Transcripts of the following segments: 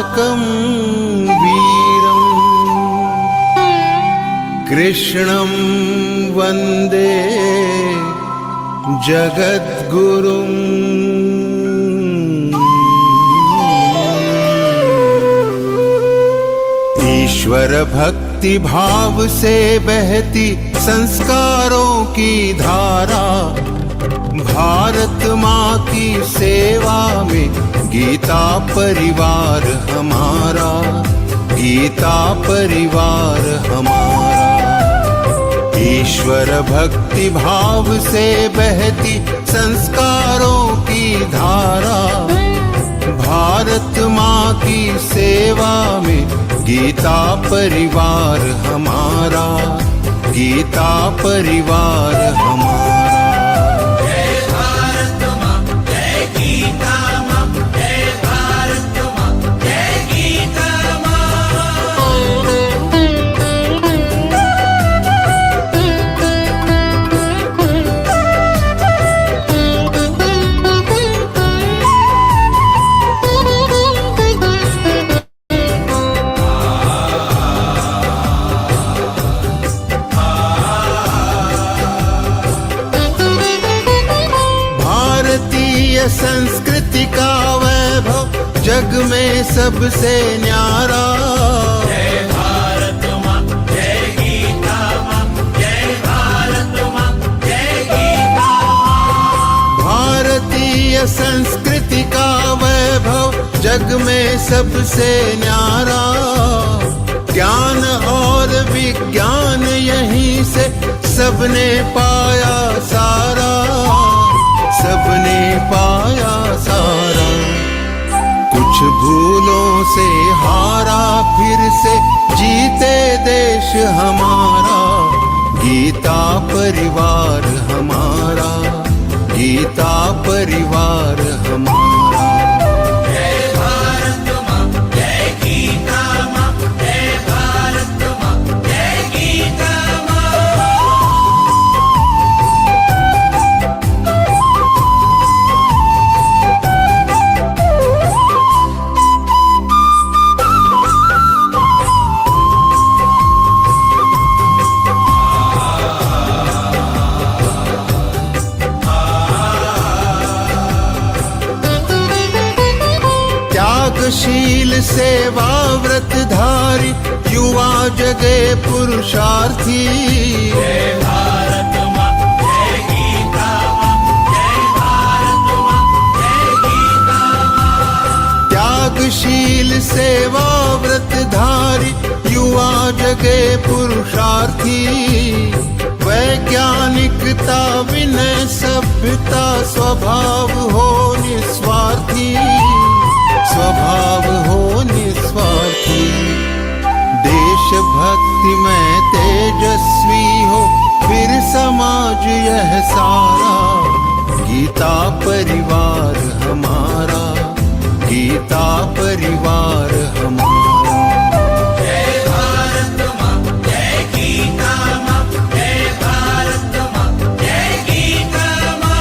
तारकं वीरं कृष्णं वन्दे जगद्गुरुम्। ईश्वर भक्ति भाव से बहती संस्कारों की धारा, भारत माँ की सेवा में गीता परिवार हमारा, गीता परिवार हमारा। ईश्वर भक्ति भाव से बहती संस्कारों की धारा, भारत माँ की सेवा में गीता परिवार हमारा, गीता परिवार हमारा। जय भारत माँ, जय गीता माँ, जय भारत माँ, जय गीता माँ। संस्कृति का वैभव जग में सबसे न्यारा, जय भारत माँ, जय गीता माँ, जय भारत माँ, जय गीता माँ। भारतीय संस्कृति का वैभव जग में सबसे न्यारा, ज्ञान और विज्ञान यहीं से सबने पाया सारा, सबने पाया सारा। कुछ भूलों से हारा फिर से जीते देश हमारा, गीता परिवार हमारा, गीता परिवार हमारा। जय भारत माँ, जय गीता माँ, जय भारत माँ, जय गीता माँ। शील सेवा व्रतधारी युवा जगे पुरुषार्थी, जय भारत माँ, जय गीता माँ, जय भारत माँ, जय गीता माँ। त्यागशील सेवा व्रतधारी युवा जगे पुरुषार्थी, वैज्ञानिकता विनय सभ्यता स्वभाव हो निस्वार्थी, स्वभाव हो निस्वार्थी। देशभक्ति में तेजस्वी हो फिर समाज यह सारा, गीता परिवार हमारा, गीता परिवार हमारा। जय भारत माँ, जय गीता माँ, जय भारत माँ, जय गीता माँ।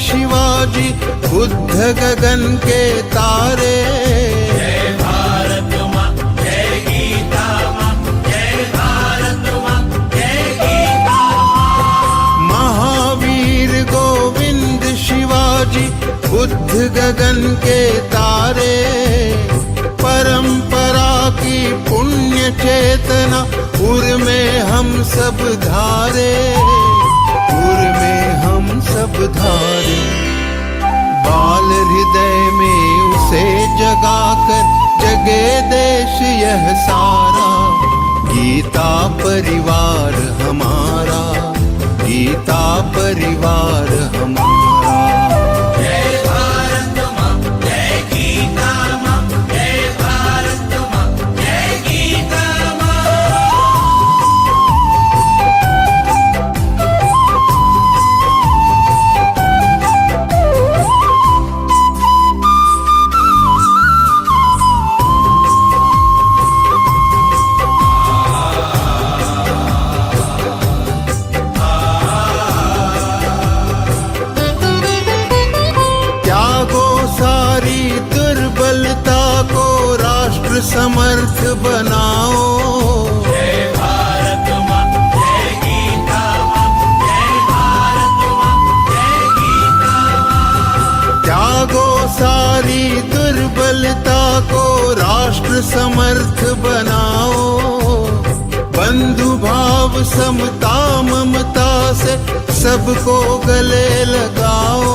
शिवाजी बुद्ध गगन के तारे, जय भारत माँ, जय गीता माँ, जय भारत माँ, जय गीता माँ। महावीर गोविंद शिवाजी बुद्ध गगन के तारे, परंपरा की पुण्य चेतना उर में हम सब धारे, उर में हम सब धारे। बाल हृदय में उसे जगाकर जगे देश यह सारा, गीता परिवार हमारा, गीता परिवार हमारा। जय भारत माँ, जय गीता माँ, जय भारत माँ, जय गीता माँ। समर्थ बनाओ, बंधु भाव समता ममता से सबको गले लगाओ,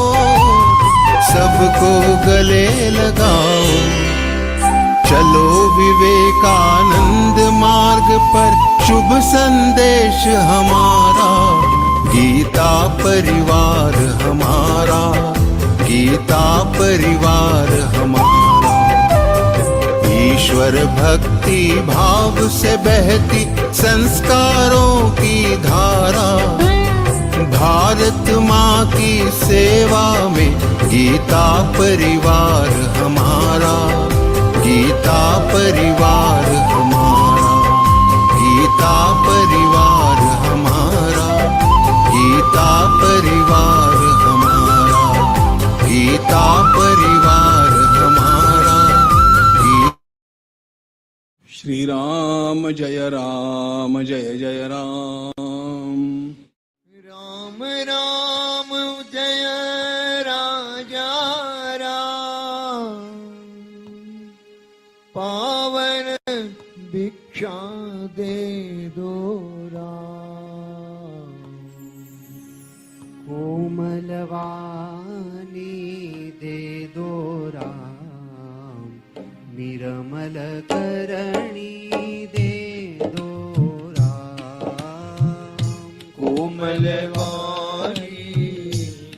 सबको गले लगाओ। चलो विवेकानंद मार्ग पर शुभ संदेश हमारा, गीता परिवार हमारा, गीता परिवार हमारा। ईश्वर भक्ति भाव से बहती संस्कारों की धारा, भारत माँ की सेवा में गीता परिवार हमारा, गीता परिवार हमारा, गीता परिवार हमारा, गीता परिवार हमारा, गीता परिवार हमारा। श्री राम जय जय राम। राम राम जय राजा राम, पावन भिक्षा दे दो राम। कोमलवाणी दे दो राम, निर्मल करणी दे दो राम। कोमलवाणी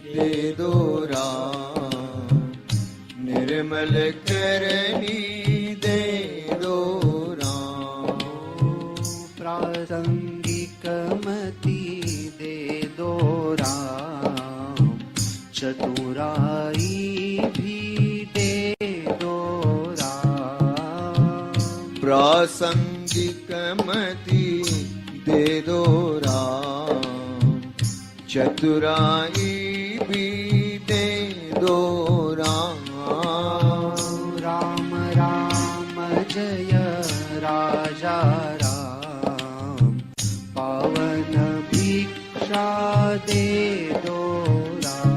दे दो राम, निर्मल करणी दे दो राम। प्रासंगिक मति दे दो राम, चतुराई भी दे दो राम। प्रासंगिक मति दे दो राम, चतुराई भी दे दो राम। राम राम जय राजा राम, पावन भिक्षा दे दो राम।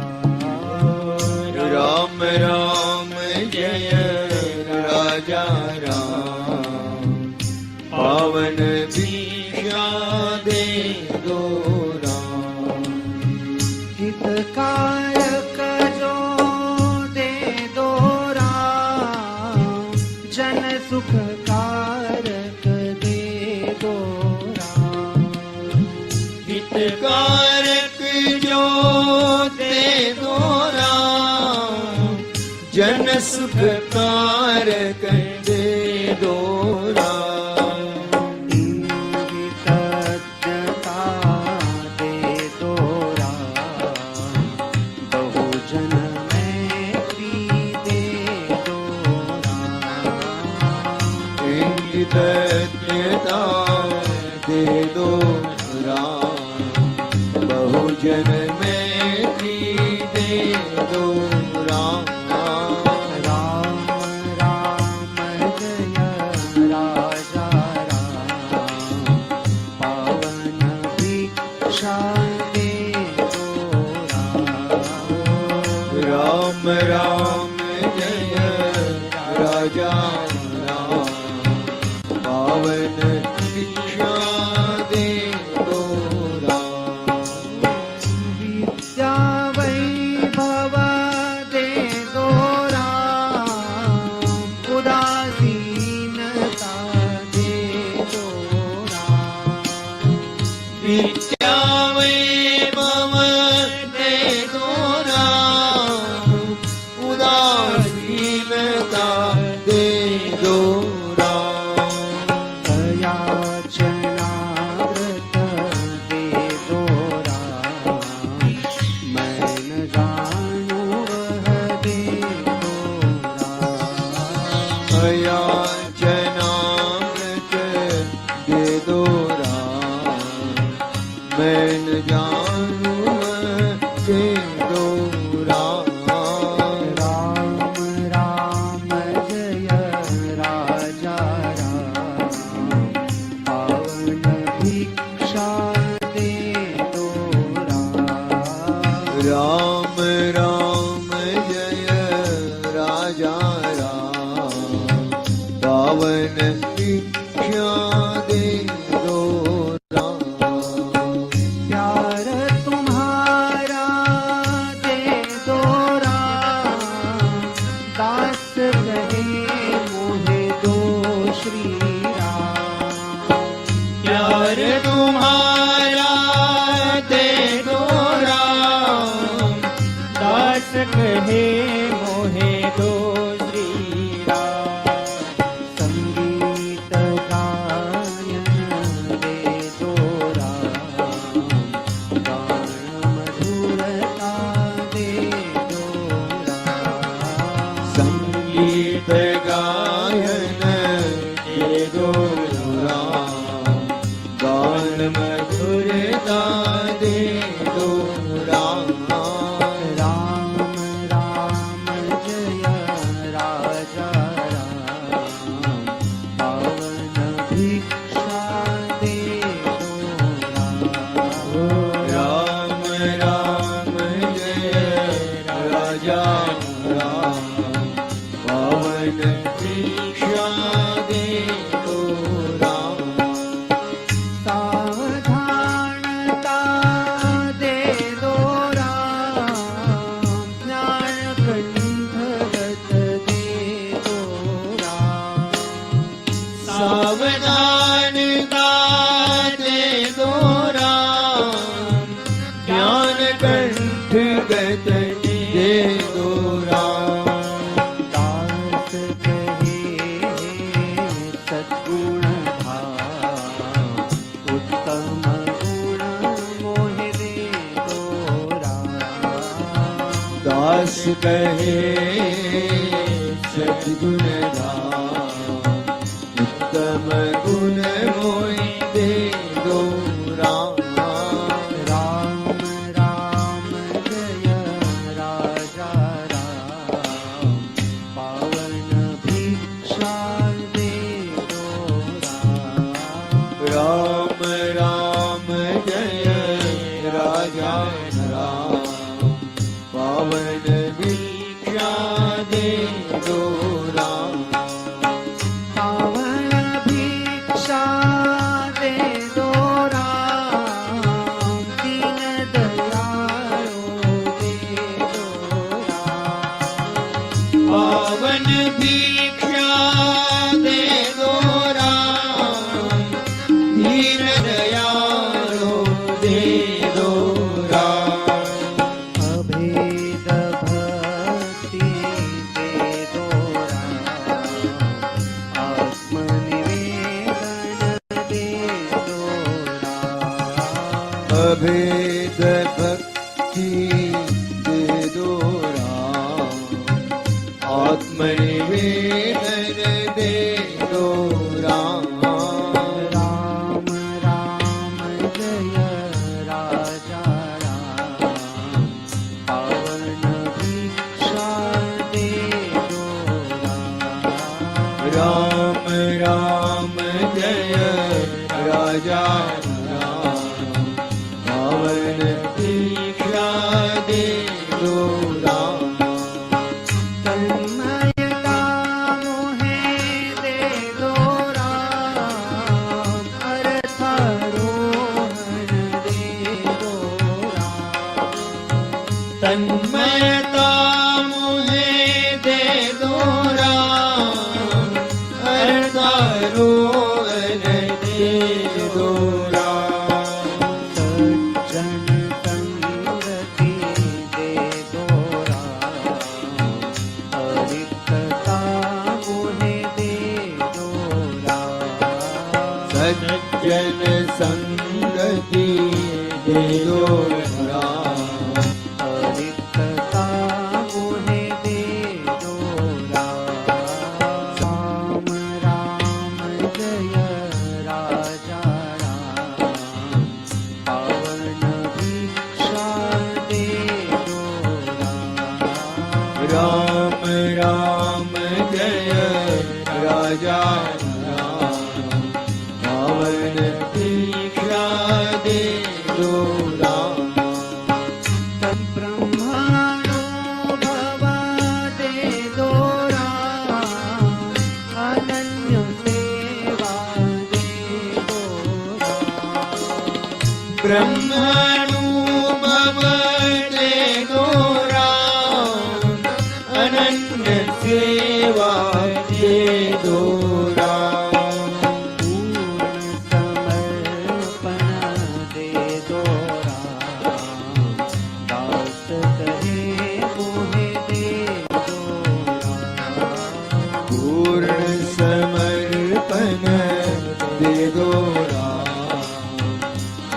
राम राम जय राजा राम, पावन भिक्षा दे दो राम। हितकारक जो दे दो राम, जन सुखकारक दे दो राम। हितकारक जो दे दो राम, जन सुखकारक दे दो राम। कृतज्ञता दे दो राम, बहुजन मैत्री दे दो राम। कृतज्ञता दे दो राम, बहुजन मैत्री दे दो राम। राम राम जय राजा राम, पावन भिक्षा दे दो राम। राम राम जय राजा राम, पावन भिक्षा दे दो राम। विद्या वैभव दे दो राम, उदासीनता दे दो राम। विद्या वैभव दे दो राम, उदासीनता दे दो राम। दयाचनाव्रत दे दो राम, मैं न जानू वह दे दो राम। याचनामृत दे दो राम, मैं न जानू दे दो राम। राम राम जय राजा राम, पावन भिक्षा दे दो राम। राम राम जय राजा राम, पावन तुम्हारा दे दो राम। दास कहे मोहे दो श्री राम। संगीत गायन दे दो राम। गान मधुरता दे दो राम। संगीत गायन दे दो राम। गान मधुरता दे दो राम। राम राम जय राजा राम। पावन भिक्षा दे दो राम। राम राम जय राजा राम। पावन भिक्षा दे दो राम। सावधानता दे दो राम। ज्ञान कंठगत दे दो राम। सावधानता दे दो राम। ज्ञान कंठगत दे दो राम। दास कहे सद्गुण धाम। उत्तम गुण मोहि दे दो राम। दास कहे सद्गुण धाम। उत्तम गुण मोहि दे दो राम। राम राम जय राजा राम। पावन भिक्षा दे दो राम। राम राम जय राजा राम। पावन भिक्षा दे दो राम। पावन भिक्षा दे दो राम। दीन दयालो दे दो राम। पावन भिक्षा दे दो राम। दीन दयालो दे दो राम। अभेद भक्ति दे दो राम। आत्मनिवेदन दे दो राम। अभेद भक्ति दे दो राम। आत्मनिवेदन दे दो राम। राम राम जय राजा राम। पावन भिक्षा दे दो राम। राम राम जय राजा राम। पावन भिक्षा दे दो राम। तन्मयता मोहे दे दो राम। अर्थारोहण दे दो राम। तन्मयता मुझे दे दो राम। अर्थारोहण दे दो राम। सज्जन संगति दे दो राम। अरिक्तता मोहे दे दो राम। सज्जन संगति दे दो राम। अरिक्तता मोहे दे दो राम। राम राम जय राजा राम। पावन भिक्षा दे दो राम। राम राम जय राजा राम। पावन भिक्षा दे दो राम। ब्रह्माणो भव दे दो राम। अनन्य सेवा दे दो राम। ब्रह्मानुभव दे दो राम। अनन्य सेवा दे दो राम। पूर्ण समर्पण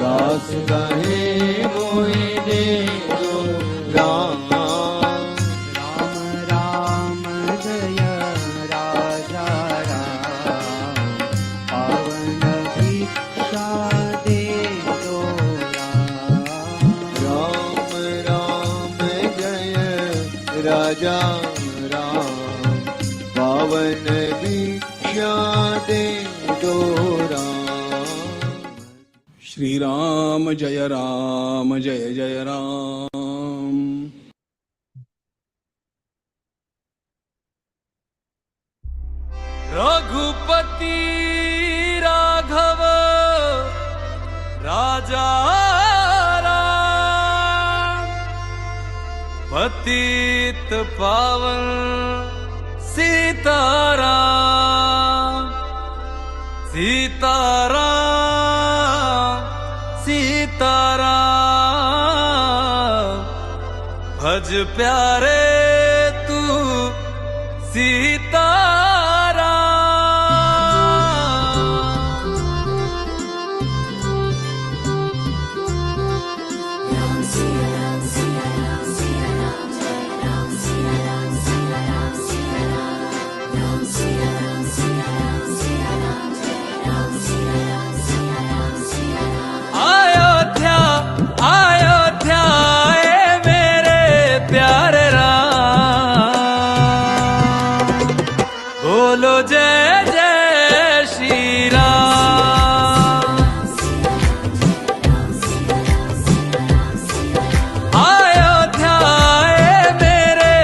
दास कहे मोहि दे दो राम। राम राम जय राजा राम, पावन भिक्षा दे दो राम। राम राम जय राजा राम, पावन भिक्षा दे दो राम। श्री राम जय जय राम। रघुपति राघव राजा राम, पतित पावन सीताराम। सीताराम सीताराम, भज प्यारे तू सीताराम। अयोध्या अयोध्या ए मेरे प्यारे राम, बोलो जय जय श्री राम। अयोध्या ए मेरे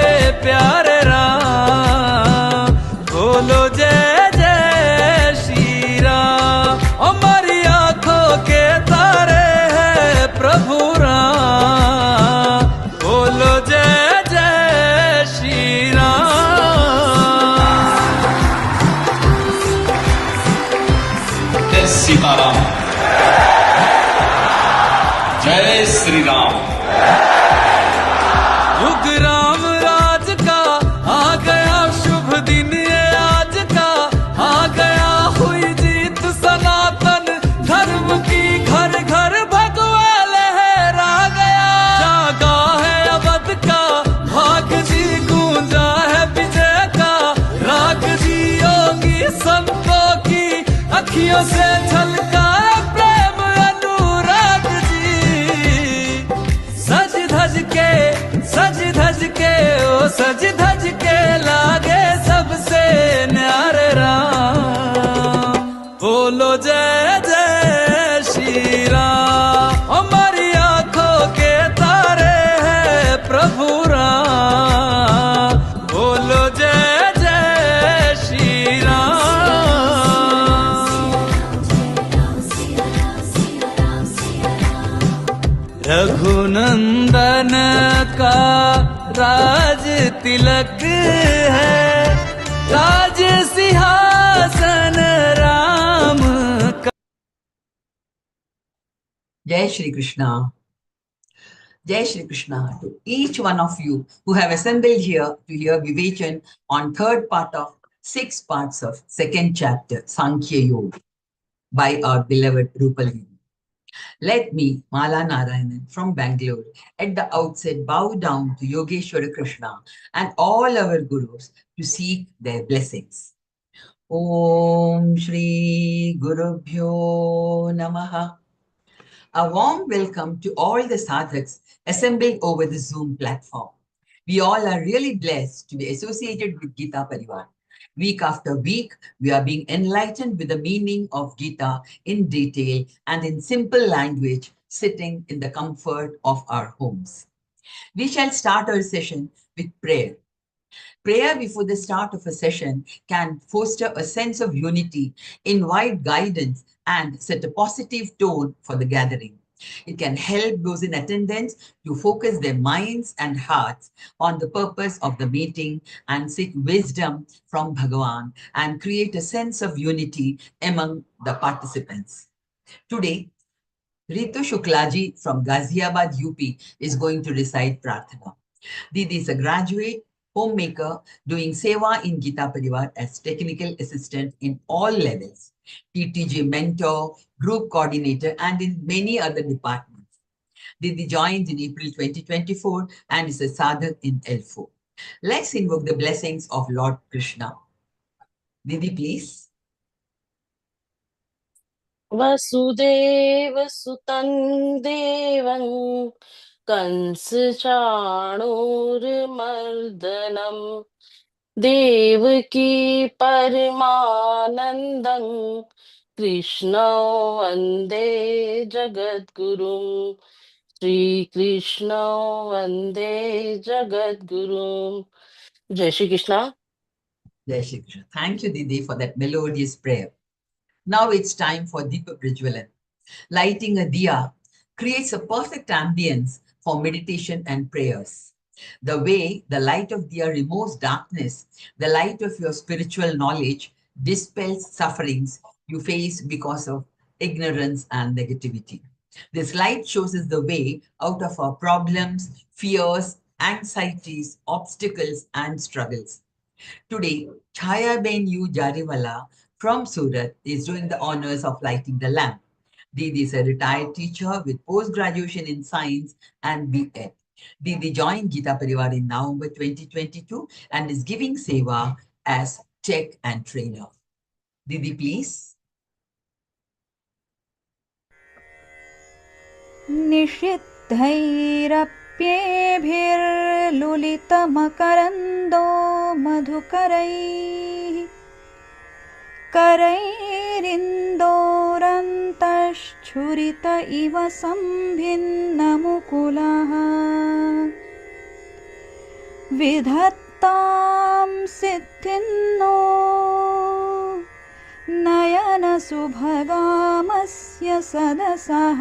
प्यारे राम, बोलो जय जय श्री राम। हमारी आंखों के तारे हैं प्रभु राम, बोलो जय जय श्री राम। जय सीताराम, जय श्री राम। युग राम राज का आ गया शुभ दिन ये आज का, आ गया हुई जीत सनातन धर्म की, घर घर भगवा लहरा गया। जागा है अवध का भाग जी, गूंजा है विजय का राग जी। योगी संतों की अखियों से झलका है प्रेम अनुराग जी। सज धज के ओ सज धज के लागे सबसे न्यारे राम, बोलो जय जय श्री राम। हमारी आंखों के तारे हैं प्रभु राम, बोलो जय जय श्री राम। रघुनंदन का राज तिलक है, राज सिंहासन राम का। Jai Shri Krishna. Jai Shri Krishna to each one of you who have assembled here to hear Vivechan on third part of 6 parts of second chapter Sankhya Yoga by our beloved Rupal. Let me, Mala Narayanan from Bangalore, at the outset bow down to Yogeshwara Krishna and all our gurus to seek their blessings. Om Shri Gurubhyo Namaha. A warm welcome to all the sadhaks assembled over the Zoom platform. We all are really blessed to be associated with Geeta Pariwar. Week after week, we are being enlightened with the meaning of Geeta in detail and in simple language, sitting in the comfort of our homes. We shall start our session with prayer. Prayer before the start of a session can foster a sense of unity, invite guidance, and set a positive tone for the gathering. It can help those in attendance to focus their minds and hearts on the purpose of the meeting and seek wisdom from Bhagavan and create a sense of unity among the participants. Today, Ritu Shuklaji from Ghaziabad, UP is going to recite Prarthana. Didi is a graduate homemaker doing seva in Geeta Pariwar as technical assistant in all levels. TTJ mentor, group coordinator, and in many other departments. Didi joined in April 2024 and is a sadhak in L4. Let's invoke the blessings of Lord Krishna. Didi, please. Vasudev सुतं देवं कंसचाणूरमर्दनं देवकी परमानन्दं कृष्णो वन्दे जगद्गुरुं श्रीकृष्णो वन्दे जगद्गुरुं जय Shri Krishna. Jai Shri Krishna. Thank you, Didi, for that melodious prayer. Now it's time for Deepa Prajwalan. Lighting a diya creates a perfect ambience for meditation and prayers. The way the light of diya removes darkness, the light of your spiritual knowledge dispels sufferings you face because of ignorance and negativity. This light shows us the way out of our problems, fears, anxieties, obstacles, and struggles. Today, Chhayaben U Jariwala from Surat is doing the honors of lighting the lamp. Didi is a retired teacher with post-graduation in science and B.Ed. Didi joined Geeta Pariwar in November 2022 and is giving seva as tech and trainer. Didi, please. निषिद्धैरप्येभिर्लुलितमकरन्दो मधुकरैः करैरिन्दोरन्तश्छुरित इव सम्भिन्नमुकुलः विधत्तां सिद्धिन्नो नयनसुभगामस्य सदसः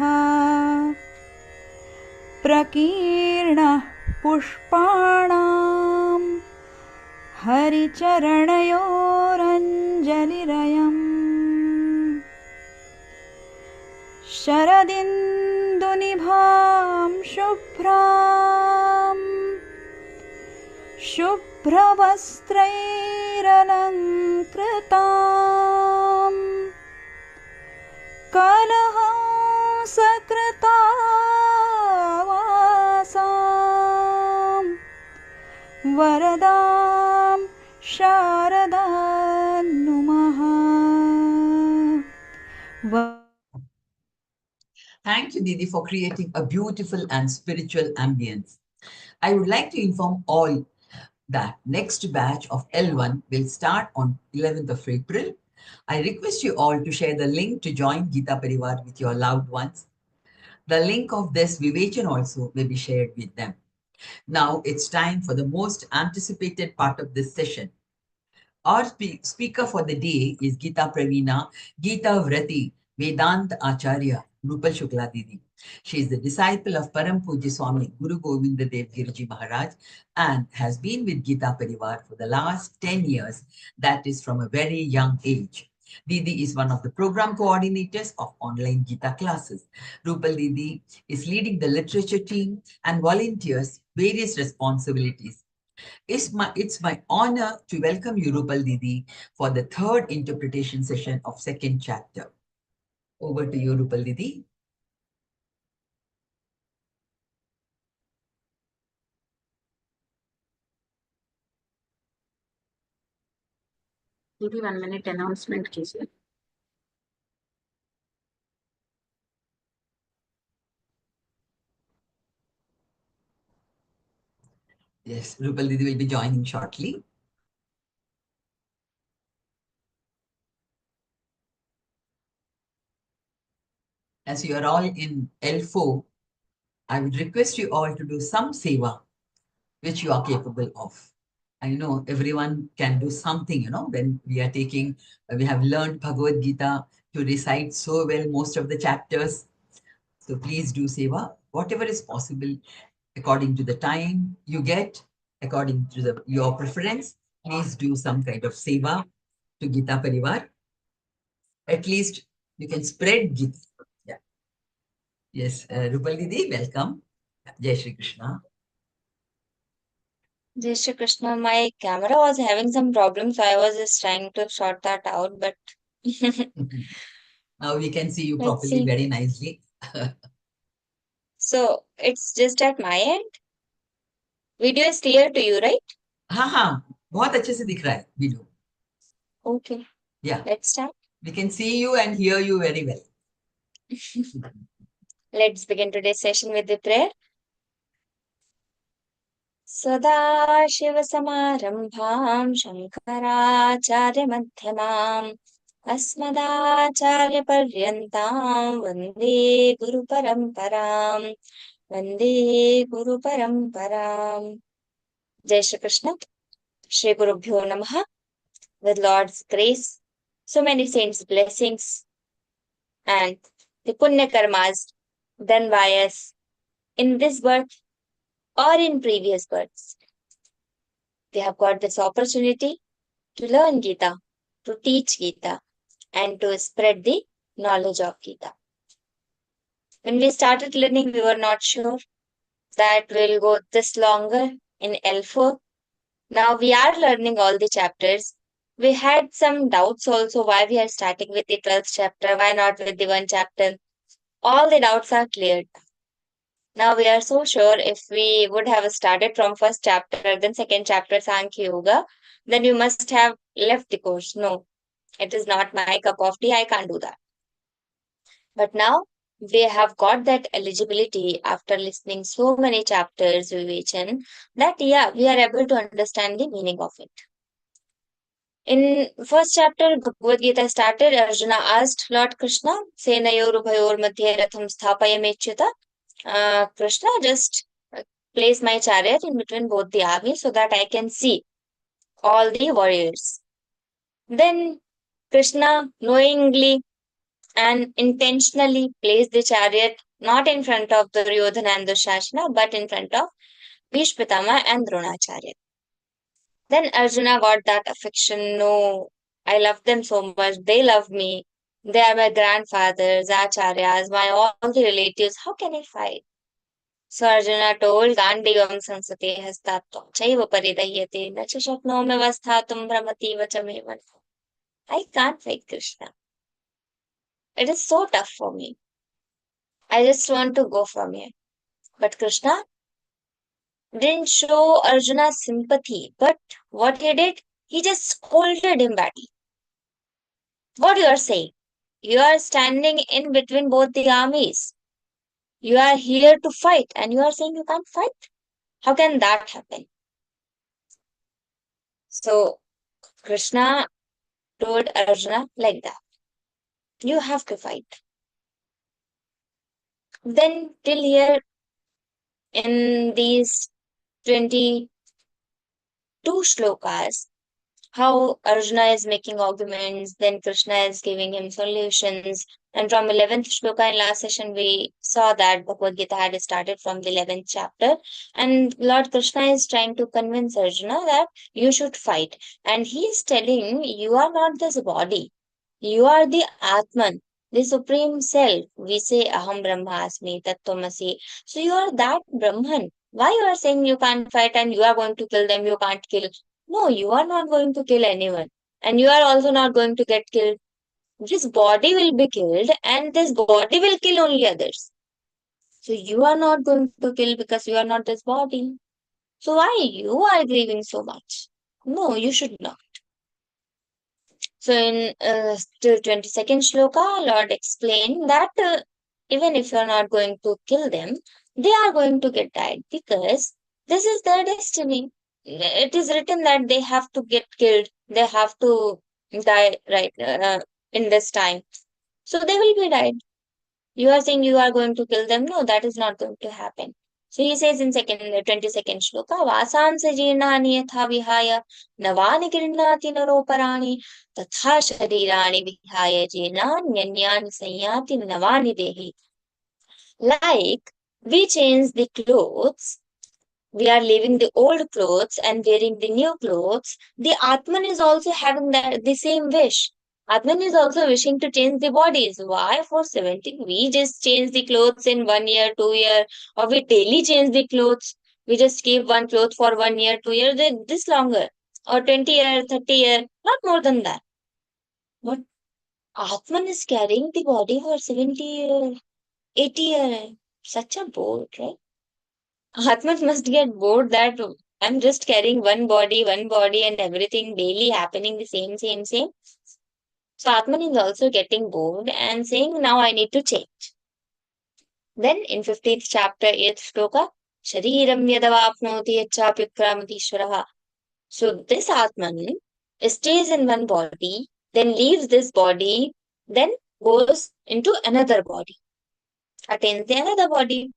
प्रकीर्णः पुष्पाणां हरिचरणयोरञ्जलिरयम् शरदिन्दुनिभां शुभ्रवस्त्रैरलङ्कृताम् कलहंसकृतावासां वरदां शारदां नुमः. Thank you, Didi, for creating a beautiful and spiritual ambience. I would like to inform all that next batch of L1 will start on 11th of April. I request you all to share the link to join Geeta Pariwar with your loved ones. The link of this Vivechan also may be shared with them. Now it's time for the most anticipated part of this session. Our speaker for the day is Geeta Pravina, Geeta Vrati, Vedanta Acharya, Rupal Shukla Didi. She is the disciple of Param Pujya Swami Guru Govinda Dev Giriji Maharaj and has been with Geeta Pariwar for the last 10 years, that is from a very young age. Didi is one of the program coordinators of online Geeta classes. Rupal Didi is leading the literature team and volunteers various responsibilities. It's my honor to welcome you, Rupal Didi, for the third interpretation session of second chapter. Over to you, Rupal Didi. Maybe 1 minute announcement कीजिए. Yes, Rupal Didi will be joining shortly. As you are all in L4, I would request you all to do some seva which you are capable of. I know everyone can do something, when we are taking, we have learned Bhagavad-Gītā to recite so well most of the chapters. So please do seva, whatever is possible, according to the time you get, according to your preference. Please do some kind of seva to Geeta Pariwar. At least you can spread Geeta. Yeah. Yes, Rupal Didi, welcome. Jai Shri Krishna. Jai Shri Krishna. My camera was having some problems, so I was just trying to sort that out, but Now we can see you Let's properly, see. very nicely. So it's just at my end. Video is clear to you, right? हाँ, बहुत अच्छे से दिख रहा है video. Okay. Yeah, Let's start. we can see you and hear you very well. Let's begin today's session with the prayer. सदाशिवसमारम्भां शङ्कराचार्यमध्यमाम् अस्मदाचार्यपर्यन्तां वन्दे गुरुपरम्पराम् वन्दे गुरुपरम्पराम्. Jai Shri Krishna. Shri Gurubhyo Namaha. With Lord's grace, so many saints' blessings and the punya karmas done by us in this birth or in previous births. We have got this opportunity to learn Gita, to teach Gita, and to spread the knowledge of Gita. When we started learning, we were not sure that we'll go this longer in L4. Now we are learning all the chapters. We had some doubts also why we are starting with the 12th chapter, why not with the one chapter. All the doubts are cleared. Now we are so sure if we would have started from first chapter, then second chapter Sankhya Yoga, then you must have left the course. No, it is not my cup of tea. I can't do that. But now we have got that eligibility after listening so many chapters, Vivechan, that yeah, we are able to understand the meaning of it. In first chapter, Bhagavad Gita started, Arjuna asked Lord Krishna, Senayor Ubhayor Madhye Ratham Sthapayamechyuta. Krishna, just place my chariot in between both the armies so that I can see all the warriors. Then Krishna knowingly and intentionally placed the chariot not in front of Duryodhana and Dushashana, but in front of Bhishma Pitama and Dronacharya. Then Arjuna got that affection. No, I love them so much. They love me. They are my grandfathers, acharyas, my all the relatives. How can I fight? So Arjuna told, Gandivam sansate hastatvam chaiva paridayate na cha shaknome vasthatum brahmati vachamevan. I can't fight Krishna. It is so tough for me. I just want to go from here. But Krishna didn't show Arjuna sympathy. But what he did, he just scolded him badly. What you are saying? You are standing in between both the armies. You are here to fight and you are saying you can't fight? How can that happen? So Krishna told Arjuna like that. You have to fight. Then till here in these 22 shlokas, how Arjuna is making arguments, then Krishna is giving him solutions. And from 11th shloka in last session, we saw that Bhagavad Gita had started from the 11th chapter. And Lord Krishna is trying to convince Arjuna that you should fight. And he is telling, you are not this body. You are the Atman, the Supreme Self. We say, Aham Brahmasmi, Tattvamasi. So you are that Brahman. Why you are saying you can't fight and you are going to kill them, you can't kill? No, you are not going to kill anyone. And you are also not going to get killed. This body will be killed and this body will kill only others. So you are not going to kill because you are not this body. So why you are grieving so much? No, you should not. So in till 22nd shloka, Lord explained that even if you are not going to kill them, they are going to get died because this is their destiny. It is written that they have to get killed. They have to die right in this time. So they will be died. You are saying you are going to kill them. No, that is not going to happen. So he says in 22nd shloka, Vasansa jirnani yatha vihaya navani kirnati naroparani tatha sharirani vihaya jirnanyanyani sanyati navani dehi. Like we change the clothes, we are leaving the old clothes and wearing the new clothes, the Atman is also having the same wish. Atman is also wishing to change the bodies. Why for 70? We just change the clothes in 1 year, 2 year, or we daily change the clothes. We just keep one cloth for 1 year, 2 year, this longer, or 20 year, 30 year, not more than that. But Atman is carrying the body for 70 years, 80 years. Such a bored, right? Atman must get bored that I'm just carrying one body, and everything daily happening the same. So Atman is also getting bored and saying, now I need to change. Then in 15th chapter, 8th shloka, Shariram yadavapnoti yachapikramati. So this Atman stays in one body, then leaves this body, then goes into another body, attains the another body.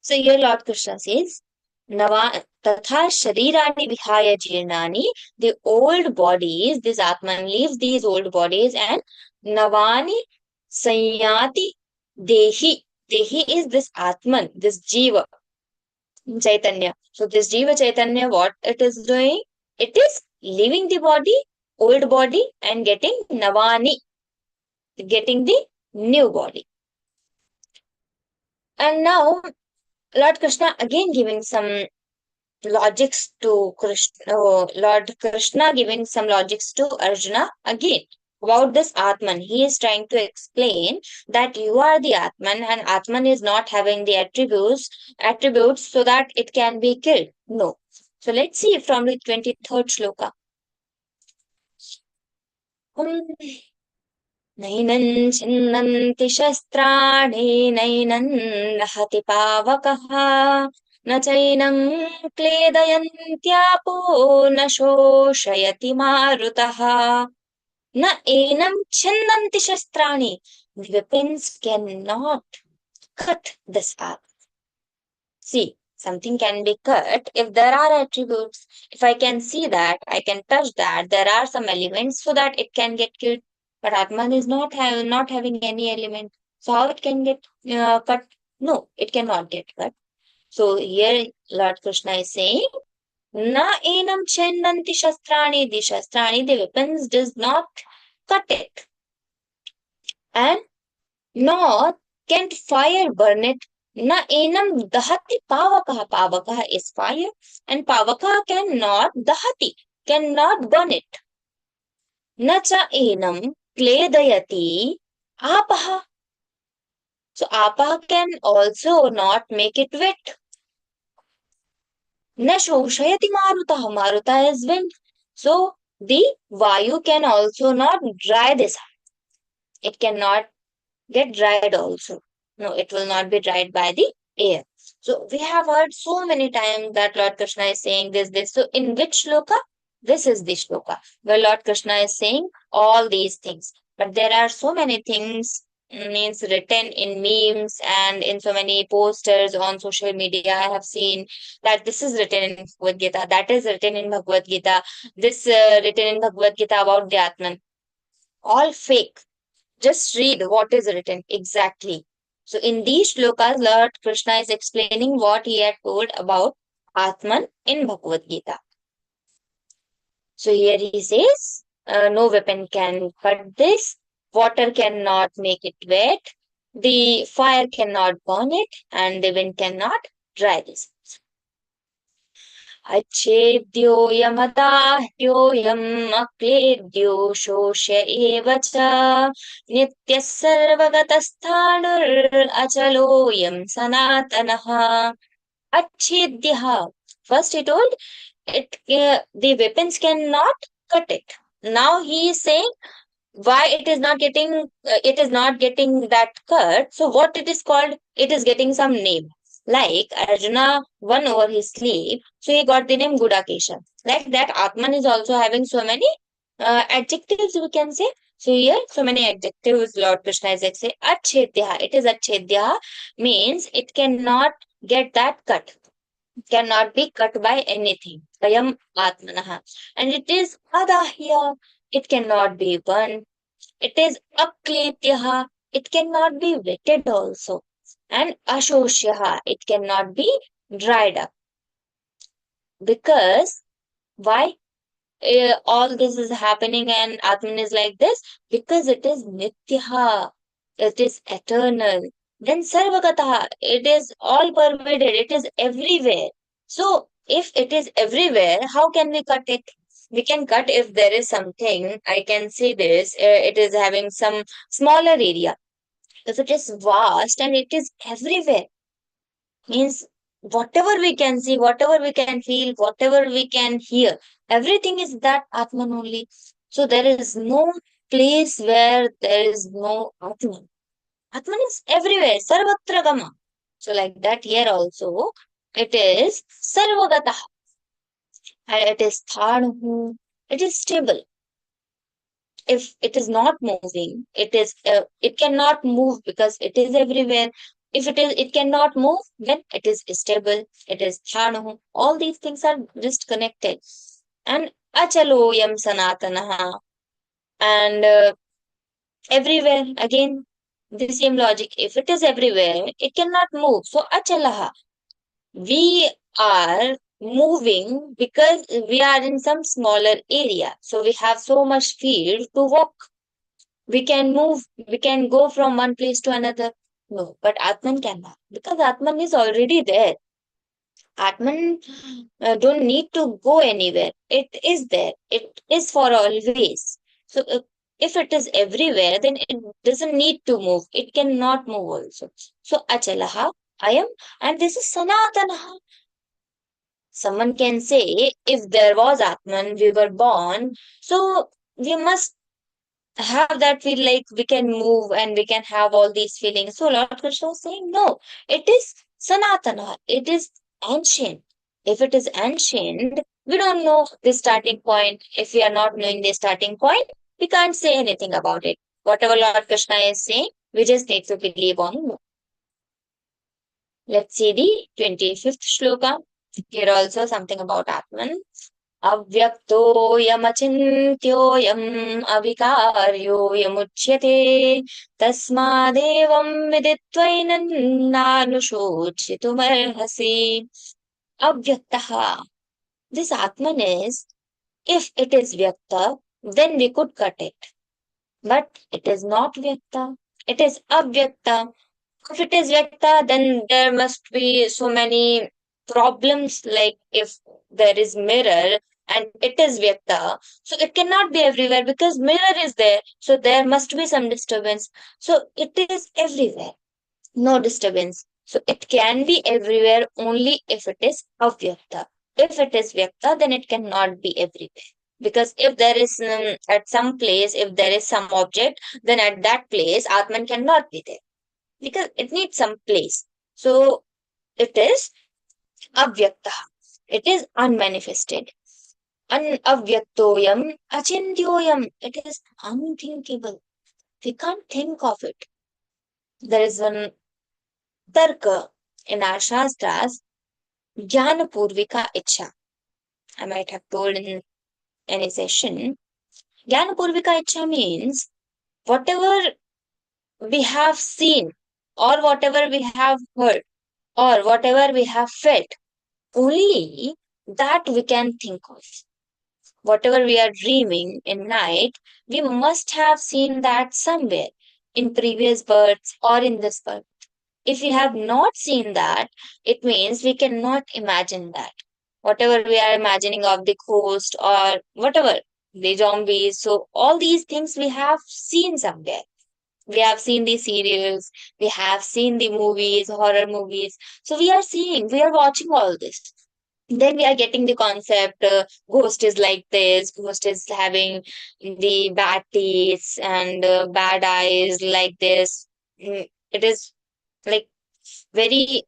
So here Lord Krishna says, Nava tatha sharirani vihaya jirnani, the old bodies, this Atman leaves these old bodies and navani sanyati dehi. Dehi is this Atman, this Jiva Chaitanya. So this Jiva Chaitanya, what it is doing? It is leaving the body, old body, and getting navani, getting the new body. And now Lord Krishna again giving some logics to Krishna, Lord Krishna giving some logics to Arjuna again about this Atman. He is trying to explain that you are the Atman and Atman is not having the attributes so that it can be killed. No. So let's see from the 23rd shloka. नैनं छिन्नन्ति शस्त्राणि नैनं दहति पावकः न चैनं क्लेदयन्त्यापो न शोषयति मारुतः न एनं छिन्नन्ति शस्त्राणि. The weapons cannot cut this up. See, something can be cut if there are attributes. If I can see that, I can touch that, there are some elements so that it can get killed. But Atman is not having any element. So how it can get cut? No, it cannot get cut. So here Lord Krishna is saying, Na enam chendanti shastrani. The shastrani, the weapons does not cut it. And nor can fire burn it. Na enam dahati pavakaha. Pavakaha is fire and pavakaha cannot dahati, cannot burn it. Na cha enam kledayati apaha. So apaha can also not make it wet. Na shoshayati marutaha. Maruta is wind. So the vayu can also not dry this. It cannot get dried also. No, it will not be dried by the air. So we have heard so many times that Lord Krishna is saying this. So in which shloka? This is the shloka where Lord Krishna is saying all these things. But there are so many things means written in memes and in so many posters on social media. I have seen that this is written in Bhagavad Gita, that is written in Bhagavad Gita, this written in Bhagavad Gita about the Atman. All fake. Just read what is written exactly. So in these shlokas, Lord Krishna is explaining what he had told about Atman in Bhagavad Gita. So here he says, no weapon can cut this, water cannot make it wet, the fire cannot burn it, and the wind cannot dry this. अच्छेद्यो यमदाह्योऽयम् अक्लेद्यो शोष्य एव च नित्यः सर्वगतस्थाणुरचलोऽयं सनातनः. अच्छेद्यः. First he told it the weapons cannot cut it. Now he is saying why it is not getting that cut. So what it is called? It is getting some name. Like Arjuna won over his sleep, so he got the name Gudakesha. Like that, Atman is also having so many adjectives, we can say. So here, so many adjectives Lord Krishna is saying. Achedya, it is Achedya, means it cannot get that cut. It cannot be cut by anything. Ayam Atmanaha. And it is Adahya, it cannot be burned. It is Akletyaha, it cannot be wetted also. And Ashoshyaha, it cannot be dried up. Because why all this is happening and Atman is like this? Because it is Nityaha, it is eternal. Then Sarvagataha, it is all pervaded, it is everywhere. So if it is everywhere, how can we cut it? We can cut if there is something. I can see this. It is having some smaller area. If it is vast and it is everywhere, means whatever we can see, whatever we can feel, whatever we can hear, everything is that Atman only. So there is no place where there is no Atman. Atman is everywhere, sarvatra gama. So like that here also, it is sarvagata, and it is thanuhu, it is stable. If it is not moving, it cannot move because it is everywhere. If it cannot move, then it is stable, it is thanuhu. All these things are just connected. And achaloyam sanatanaha, and everywhere again the same logic. If it is everywhere, it cannot move. So achalaha, we are moving because we are in some smaller area. So we have so much field to walk. We can move, we can go from one place to another. No, but Atman cannot because Atman is already there. Atman don't need to go anywhere. It is there. It is for always. So if it is everywhere, then it doesn't need to move. It cannot move also. So achalaha, ayam, and this is sanatanaha. Someone can say, if there was Atman, we were born, so we must have that feel like we can move and we can have all these feelings. So Lord Krishna was saying, no, it is Sanatana, it is ancient. If it is ancient, we don't know the starting point. If we are not knowing the starting point, we can't say anything about it. Whatever Lord Krishna is saying, we just need to believe on him. Let's see the 25th shloka. Here also something about Atman. अव्यक्तोऽयमचिन्त्योऽयम् अविकार्योऽयमुच्यते तस्मादेवं विदित्वैनन्नानुशोचितुमर्हसि. Avyaktaha. This Atman is, if it is Vyakta, then we could cut it. But it is not Vyakta. It is Avyakta. If it is Vyakta, then there must be so many problems, like if there is mirror and it is Vyakta, so it cannot be everywhere because mirror is there, so there must be some disturbance. So it is everywhere, no disturbance. So it can be everywhere only if it is Avyakta. If it is Vyakta, then it cannot be everywhere. Because if there is at some place, if there is some object, then at that place Atman cannot be there because it needs some place. So it is avyakta. It is unmanifested. Avyaktoyam, achintyoyam. It is unthinkable. We can't think of it. There is one tarka in our Shastras, Jnana Purvika Ichha. I might have told in any session. Jnana Purvika Ichha means whatever we have seen or whatever we have heard or whatever we have felt, only that we can think of. Whatever we are dreaming in night, we must have seen that somewhere in previous births or in this birth. If we have not seen that, it means we cannot imagine that. Whatever we are imagining of the ghost or whatever, the zombies, so all these things we have seen somewhere. We have seen the serials, we have seen the movies, horror movies. So we are seeing, we are watching all this. Then we are getting the concept, ghost is like this, ghost is having the bad teeth and bad eyes like this. It is like we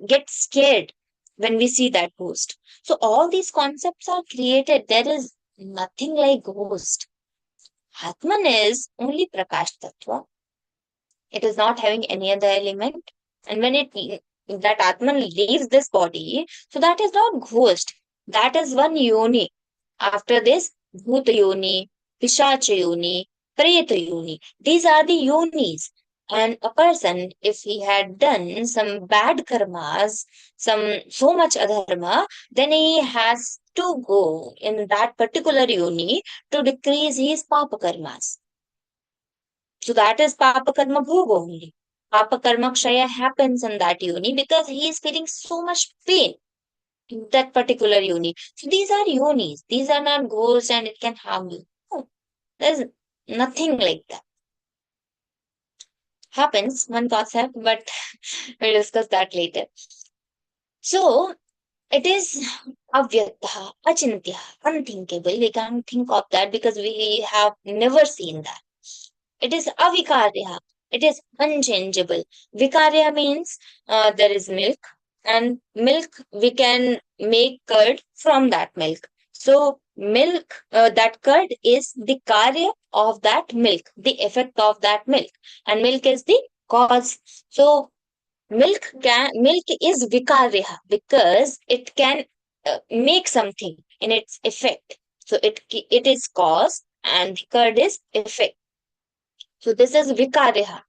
get scared when we see that ghost. So all these concepts are created. There is nothing like ghost. Atman is only Prakash Tattva. It is not having any other element. And when that Atman leaves this body, so that is not ghost. That is one yoni. After this, Bhuta yoni, Pishacha yoni, Preta yoni. These are the yonis. And a person, if he had done some bad karmas, so much adharma, then he has to go in that particular yoni to decrease his papa karmas. So that is Papa Karma Bhoga only. Papa Karma Kshaya happens in that yoni because he is feeling so much pain. that particular yoni. So these are yonis. These are not ghosts and it can harm you. No, there's nothing like that. Happens, one concept, but we'll discuss that later. So it is avyakta, achintya, unthinkable. We can't think of that because we have never seen that. It is avikarya. It is unchangeable. Vikarya means there is milk, and milk we can make curd from that milk. So milk, that curd is the karya of that milk, the effect of that milk, and milk is the cause. So milk is vikarya because it can make something in its effect. So it is cause and curd is effect. So this is vikarya.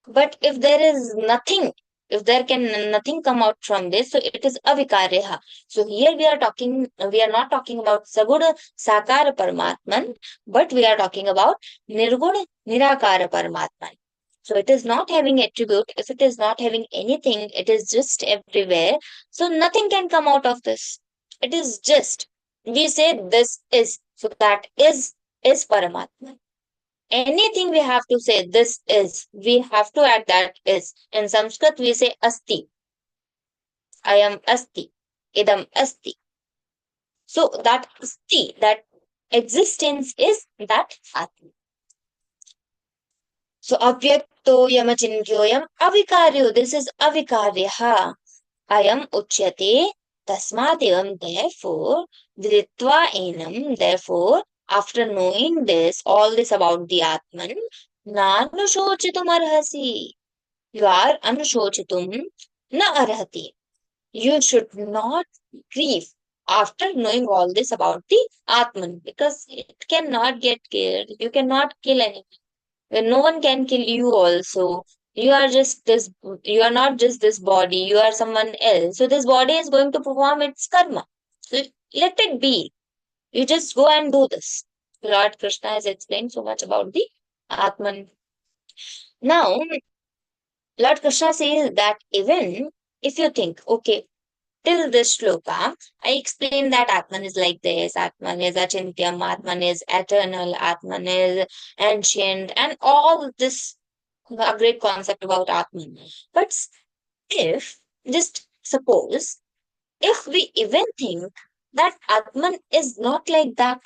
But if there is nothing, if there can nothing come out from this, so it is avikarya. So here we are not talking about saguna sakara paramatman, but we are talking about nirguna nirakara paramatman. So it is not having attribute. If it is not having anything, it is just everywhere. So nothing can come out of this. It is just, we say this is, so that is paramatman. Anything we have to say this is, we have to add that is. In Sanskrit we say asti. I am asti. Idam asti. So that asti, that existence is that Atman. So avyakto yamachintyoyam avikaryo. This is avikarya. Ayam uchyate tasmadevam. Therefore, viditva enam. Therefore, after knowing this, all this about the Atman, nanushochitum arhasi. You are anushochitum na arhati. You should not grieve after knowing all this about the Atman, because it cannot get killed. You cannot kill anyone. No one can kill you also. You are just this, you are not just this body, you are someone else. So this body is going to perform its karma. So let it be. You just go and do this. Lord Krishna has explained so much about the Atman. Now, Lord Krishna says that even if you think, okay, till this shloka, I explained that Atman is like this, Atman is Achintyam, Atman is eternal, Atman is ancient, and all this a great concept about Atman. But if, just suppose, if we even think that Atman is not like that,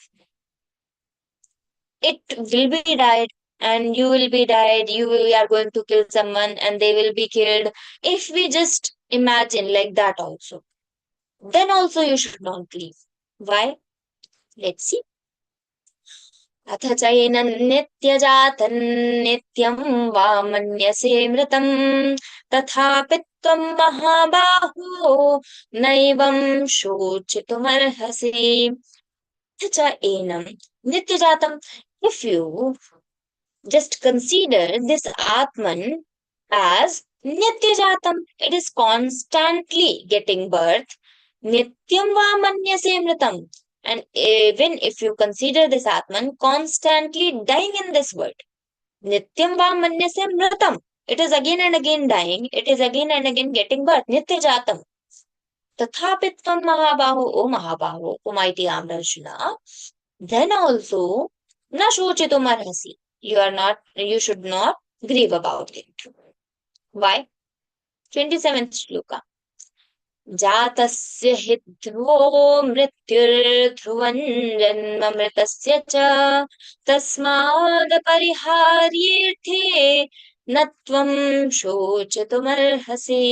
it will be died and you will be died, are going to kill someone and they will be killed. If we just imagine like that also, then also you should not grieve. Why? Let's see. अथ चैनं नित्यजातं नित्यं वा मन्यसे मृतं तथापि त्वं महाबाहो नैवं शोचितुमर्हसि. अथ च एनं नित्यजातं. If you just consider this Atman as nityajatam, it is constantly getting birth. Nityam va manyase mritam. And even if you consider this Atman constantly dying in this world, Nityam va manyase mritam. It is again and again dying. It is again and again getting birth. Nityajatam. Tathapitvam mahabaho, O mahabaho, O mighty Amrarjuna. Then also, na shochitum arhasi. You should not grieve about it. Why? 27th shloka. जातस्य हि ध्रुवो मृत्युर्ध्रुवं जन्ममृतस्य च तस्मादपरिहार्येऽर्थे न त्वं शोचितुमर्हसि.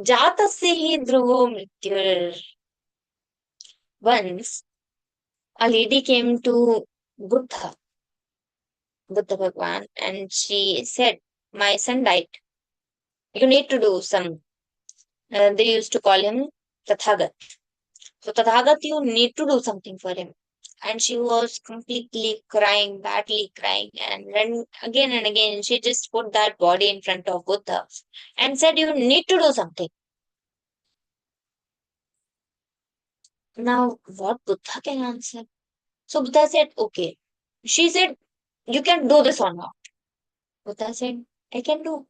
जातस्य हि ध्रुवो मृत्युर्. Once a lady came to Buddha Bhagwan, and she said, my son died. You need to do some. They used to call him Tathagat. So Tathagat, you need to do something for him. And she was completely crying, badly crying. And then again and again, she just put that body in front of Buddha and said, you need to do something. Now, what Buddha can answer? So Buddha said, okay. She said, you can do this or not. Buddha said, I can do.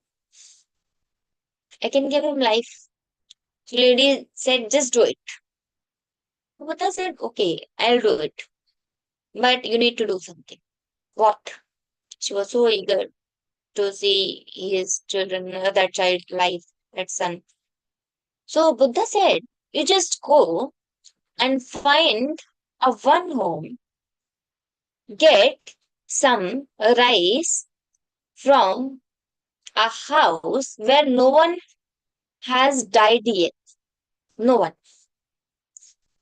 I can give him life. So lady said, just do it. Buddha said, okay, I'll do it. But you need to do something. What? She was so eager to see his children, that child life, that son. So Buddha said, you just go and find a one home, get some rice from a house where no one has died yet. No one.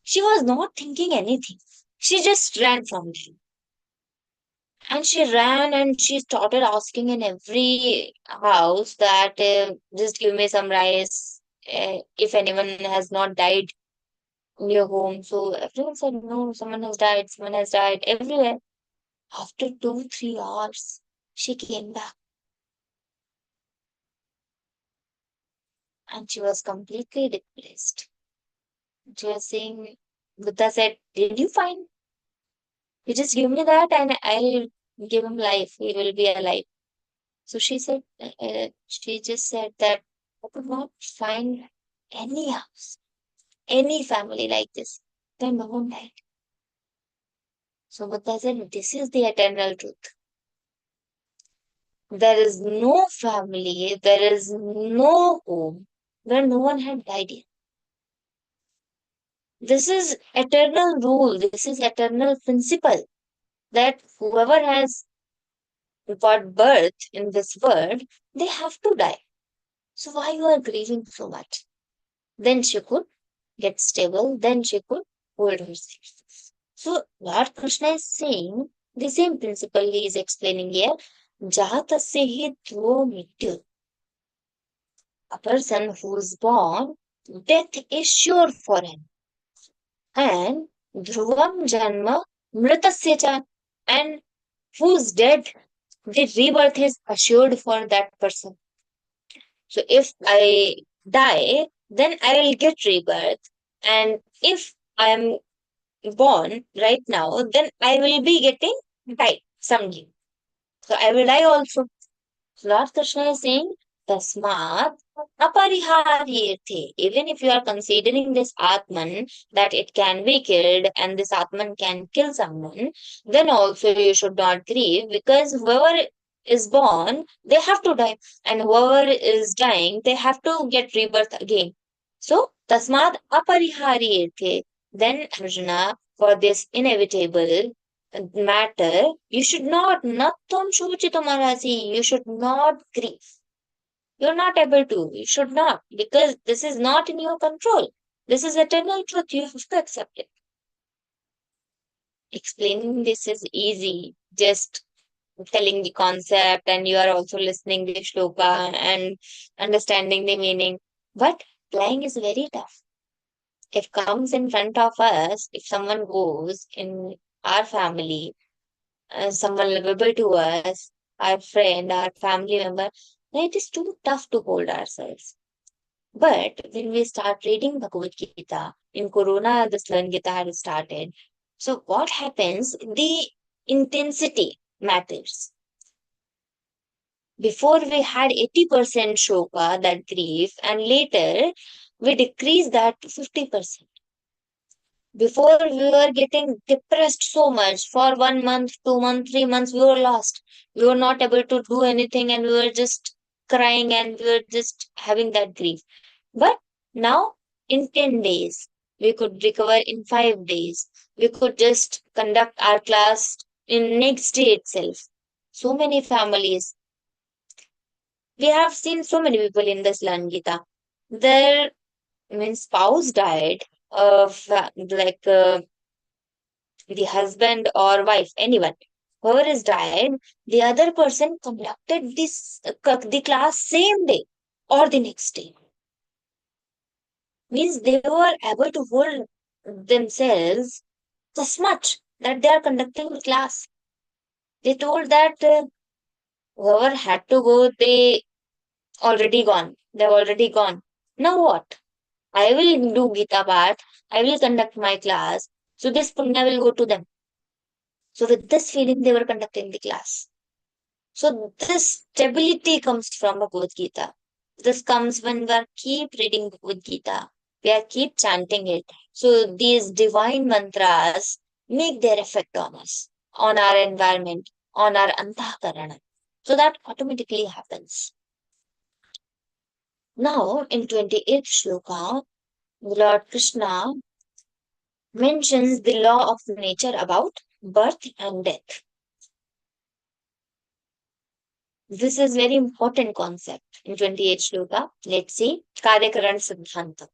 She was not thinking anything. She just ran from them. And she ran and she started asking in every house that just give me some rice if anyone has not died in your home. So everyone said, no, someone has died, someone has died everywhere. After 2-3 hours, she came back and she was completely depressed. She was saying, Buddha said, did you find? You just give me that and I'll give him life. He will be alive. So she said, she just said that I could not find any house, any family like this. Then no one died. So Buddha said, this is the eternal truth. There is no family, there is no home where no one had died yet. This is eternal rule, this is eternal principle that whoever has got birth in this world, they have to die. So why you are grieving so much? Then she could get stable, then she could hold herself. So Lord Krishna is saying the same principle he is explaining here. Jatasya hi dhruvo mrityu. A person who is born, death is sure for him. And dhruvam janma mritasya cha. And who's dead, the rebirth is assured for that person. So if I die, then I will get rebirth. And if I am born right now, then I will be getting died someday. So I will die also. So Lord Krishna is saying, Tasmat apariharyate. Even if you are considering this Atman, that it can be killed and this Atman can kill someone, then also you should not grieve, because whoever is born, they have to die. And whoever is dying, they have to get rebirth again. So, Tasmat apariharyate. Then Arjuna, for this inevitable matter, you should not, nattam shochitam arasi, you should not grieve. You're not able to, you should not, because this is not in your control. This is eternal truth, you have to accept it. Explaining this is easy, just telling the concept, and you are also listening the shloka and understanding the meaning. But applying is very tough. If comes in front of us, if someone goes in our family, someone lovable to us, our friend, our family member, then it is too tough to hold ourselves. But when we start reading Bhagavad Gita, in Corona, this Learngeeta had started. So what happens? The intensity matters. Before we had 80% shoka, that grief, and later we decreased that to 50%. Before we were getting depressed so much for 1 month, 2 months, 3 months, we were lost. We were not able to do anything and we were just crying and we were just having that grief. But now in 10 days, we could recover in 5 days. We could just conduct our class in next day itself. So many families. We have seen so many people in this Learngeeta. Their spouse died of the husband or wife, anyone, whoever is died, the other person conducted this the class same day or the next day. Means they were able to hold themselves this much that they are conducting the class. They told that whoever had to go, they already gone. They've already gone. Now what? I will do Gita Path. I will conduct my class. So this punya will go to them. So with this feeling, they were conducting the class. So this stability comes from Bhagavad Gita. This comes when we keep reading Bhagavad Gita. We are keep chanting it. So these divine mantras make their effect on us, on our environment, on our antakarana. So that automatically happens. Now, in 28th shloka, Lord Krishna mentions the law of nature about birth and death. This is very important concept in 28th shloka. Let's see. Karyakaran Siddhanta.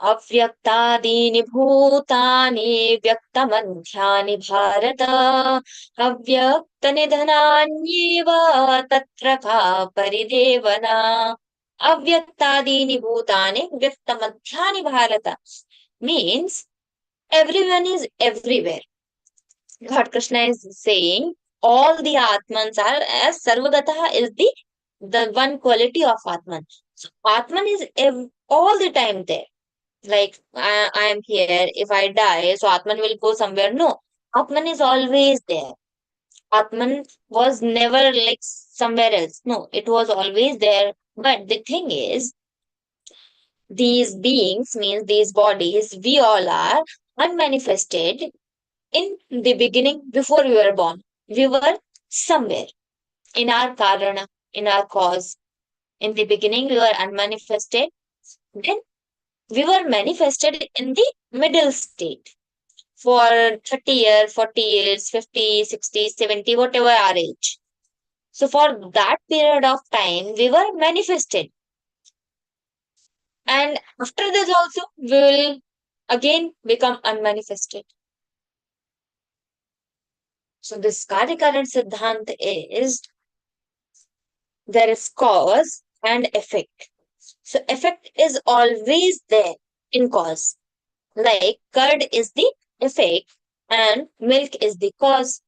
अव्यक्तादीनि भूतानि व्यक्तमध्यानि भारत अव्यक्तनिधनान्येव तत्र का परिदेवना अव्यक्तादीनि भूतानि व्यक्तमध्यानि Bharat means everyone is everywhere. Lord Krishna is saying all the Atmans are as Sarvagataha is the one quality of Atman. So Atman is all the time there. Like I am here, if I die, so Atman will go somewhere. No, Atman is always there. Atman was never like somewhere else. No, it was always there. But the thing is, these beings, means these bodies, we all are unmanifested in the beginning before we were born. We were somewhere in our karana, in our cause. In the beginning, we were unmanifested. Then we were manifested in the middle state for 30 years, 40 years, 50, 60, 70, whatever our age. So for that period of time, we were manifested. And after this also, we will again become unmanifested. So this Karyakaran Siddhanta is there is cause and effect. So effect is always there in cause. Like curd is the effect and milk is the cause.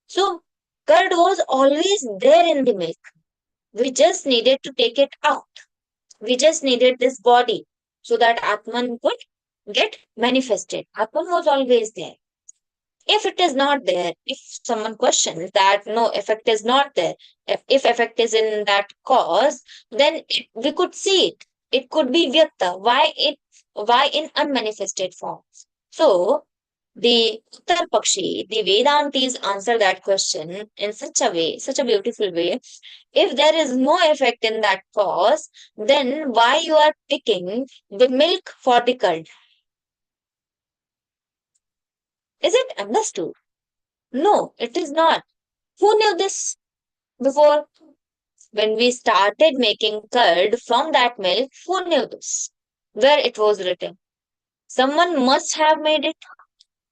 So curd was always there in the milk. We just needed to take it out. We just needed this body so that Atman could get manifested. Atman was always there. If it is not there, if someone questions that no, effect is not there, if effect is in that cause, then we could see it. It could be Vyakta. Why in unmanifested form? So the Uttar Pakshi, the Vedantis answer that question in such a way, such a beautiful way. If there is no effect in that cause, then why you are picking the milk for the curd? Is it understood? No, it is not. Who knew this before? When we started making curd from that milk, who knew this? Where it was written? Someone must have made it.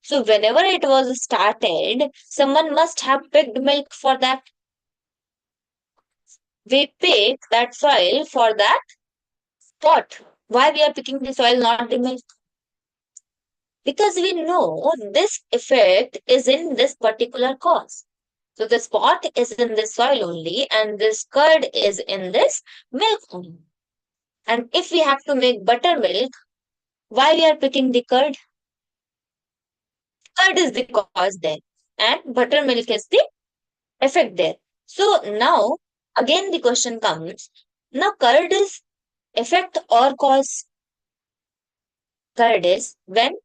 So whenever it was started, someone must have picked milk for that. We pick that soil for that pot. Why we are picking the soil, not the milk? Because we know this effect is in this particular cause. So the spot is in this soil only and this curd is in this milk only. And if we have to make buttermilk, why we are picking the curd? Curd is the cause there and buttermilk is the effect there. So now again the question comes, now curd is effect or cause? Curd is when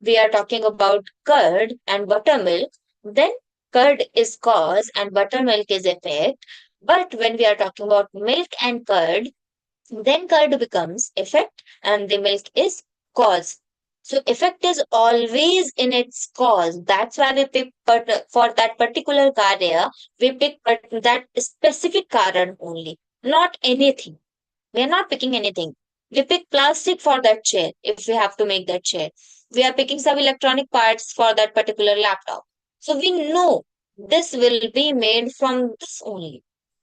we are talking about curd and buttermilk, then curd is cause and buttermilk is effect. But when we are talking about milk and curd, then curd becomes effect and the milk is cause. So effect is always in its cause. That's why we pick for that particular karya, we pick that specific karan only, not anything. We are not picking anything. We pick plastic for that chair if we have to make that chair. We are picking some electronic parts for that particular laptop. So we know this will be made from this only.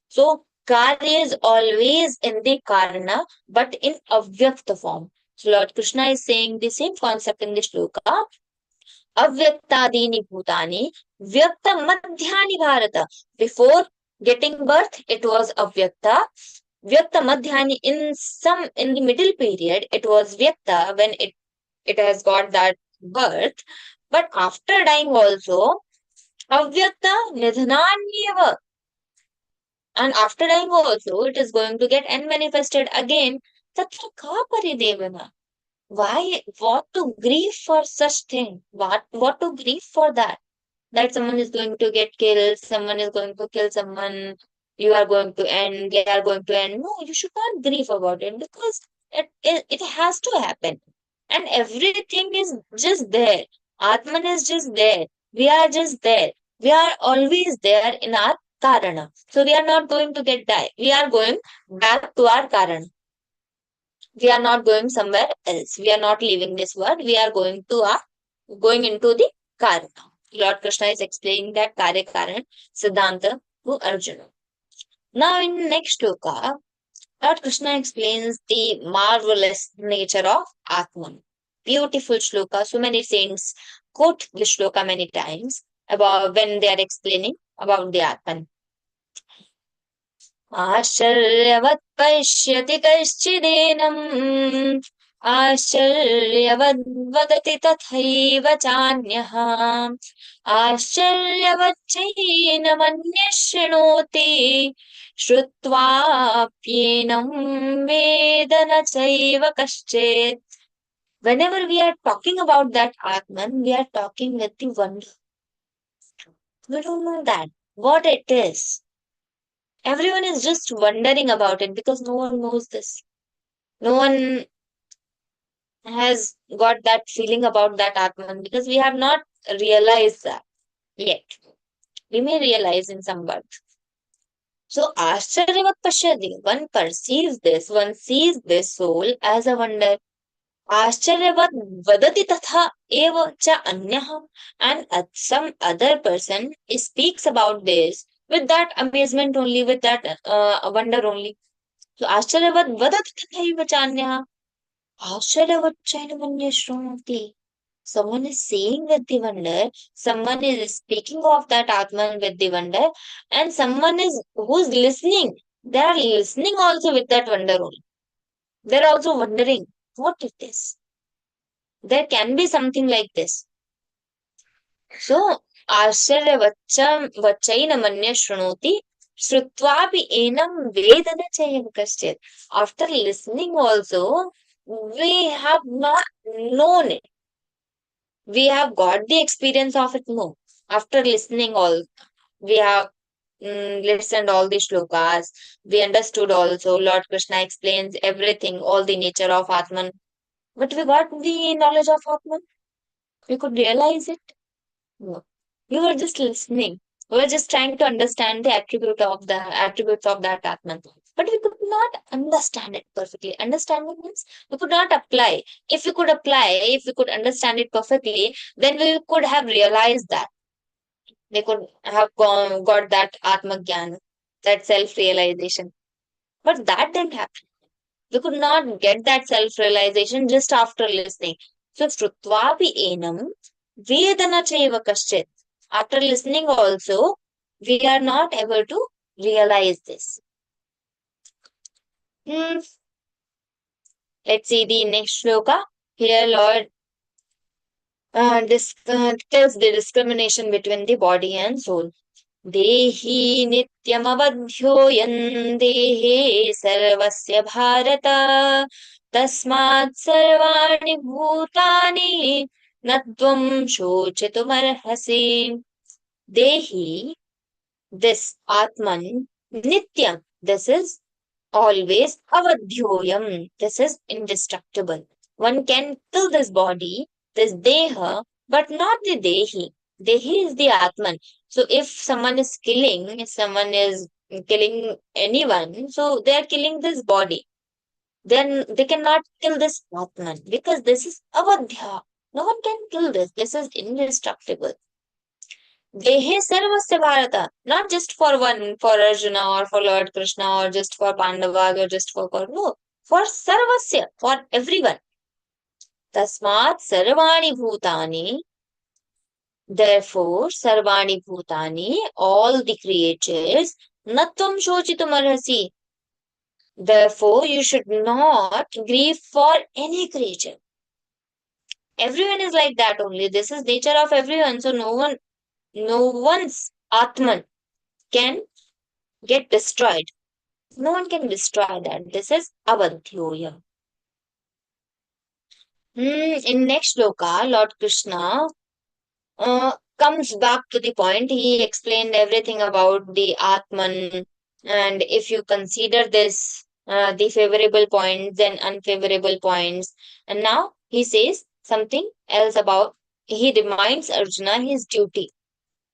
So karya is always in the karana, but in avyakta form. So Lord Krishna is saying the same concept in the shloka. Avyaktadini bhutani, vyakta madhyani bharata. Before getting birth, it was avyakta. Vyakta madhyani in the middle period, it was vyakta when it has got that birth. But after dying also, avyakta nidhananyeva. And after dying also, it is going to get unmanifested again. Tatra ka paridevana. Why? What to grieve for such thing? What to grieve for that? That someone is going to get killed, someone is going to kill someone, you are going to end, they are going to end. No, you should not grieve about it because it has to happen. And everything is just there. Atman is just there. We are just there. We are always there in our Karana. So we are not going to get die. We are going back to our Karana. We are not going somewhere else. We are not leaving this world. We are going into the Karana. Lord Krishna is explaining that Karya Karan Siddhanta to Arjuna. Now in next shloka, Lord Krishna explains the marvelous nature of Atman. Beautiful shloka. So many saints quote this shloka many times about when they are explaining about the Atman. आश्चर्यवत् पश्यति कश्चिदेनम् आश्चर्यवद् वदति तथैव चान्यः आश्चर्यवच्चैनमन्यः शृणोति श्रुत्वाप्येनं वेद न चैव कश्चित्. Whenever we are talking about that Atman, we are talking with the wonder. We don't know that, what it is. Everyone is just wondering about it because no one knows this. No one has got that feeling about that Atman because we have not realized that yet. We may realize in some words. So, Ashcharyavat Pashyati, one perceives this, one sees this soul as a wonder. Ashcharyavat Vadati Tatha Eva Cha Anyaha, and some other person speaks about this with that amazement only, with that wonder only. So Ashcharyavat Vadati Tathaiva Chanyah. Ashcharyavat Chainamanya Shrunati. Someone is saying with the wonder, someone is speaking of that Atman with the wonder, and someone is who's listening. They are listening also with that wonder only. They're also wondering what it is. There can be something like this. So Ashcharyavatchainamanya Shrunoti. Shrutvapi enam vedana chayam kaschit. After listening also, we have not known it. We have got the experience of it. No. After listening all, we have listened all the shlokas. We understood also. Lord Krishna explains everything, all the nature of Atman. But we got the knowledge of Atman. We could realize it. No. We were just listening. We were just trying to understand the attributes of that Atman. But we could not understand it perfectly. Understanding means we could not apply. If we could apply, if we could understand it perfectly, then we could have realized that. We could have got that Atma Jnana, that self-realization. But that didn't happen. We could not get that self-realization just after listening. So, Shrutvapi enam vedana chaiva kaschit. After listening also, we are not able to realize this. Let's see the next shloka. Here, Lord tells the discrimination between the body and soul. Dehi nityam avadhyoyan dehe sarvasya bharata tasmat sarvani bhutani natvam shochitumarhasi. Dehi, this Atman, Nityam, this is always avadhyoyam, this is indestructible. One can kill this body, this deha, but not the dehi. Dehi is the Atman. So if someone is killing, if someone is killing anyone, so they are killing this body. Then they cannot kill this Atman because this is avadhya. No one can kill this. This is indestructible. Dehe sarvasya bharata, not just for one, for Arjuna or for Lord Krishna or just for Pandavas or just for Kaur. No, for sarvasya, for everyone. Tasmat sarvani bhutani. Therefore, sarvani bhutani, all the creatures, natvam shochitum arhasi. Therefore, you should not grieve for any creature. Everyone is like that only. This is nature of everyone. So no one's Atman can get destroyed. No one can destroy that. This is avadhyoya. In next shloka, Lord Krishna comes back to the point. He explained everything about the Atman, and if you consider this, the favorable points and unfavorable points, and now he says something else about. He reminds Arjuna his duty.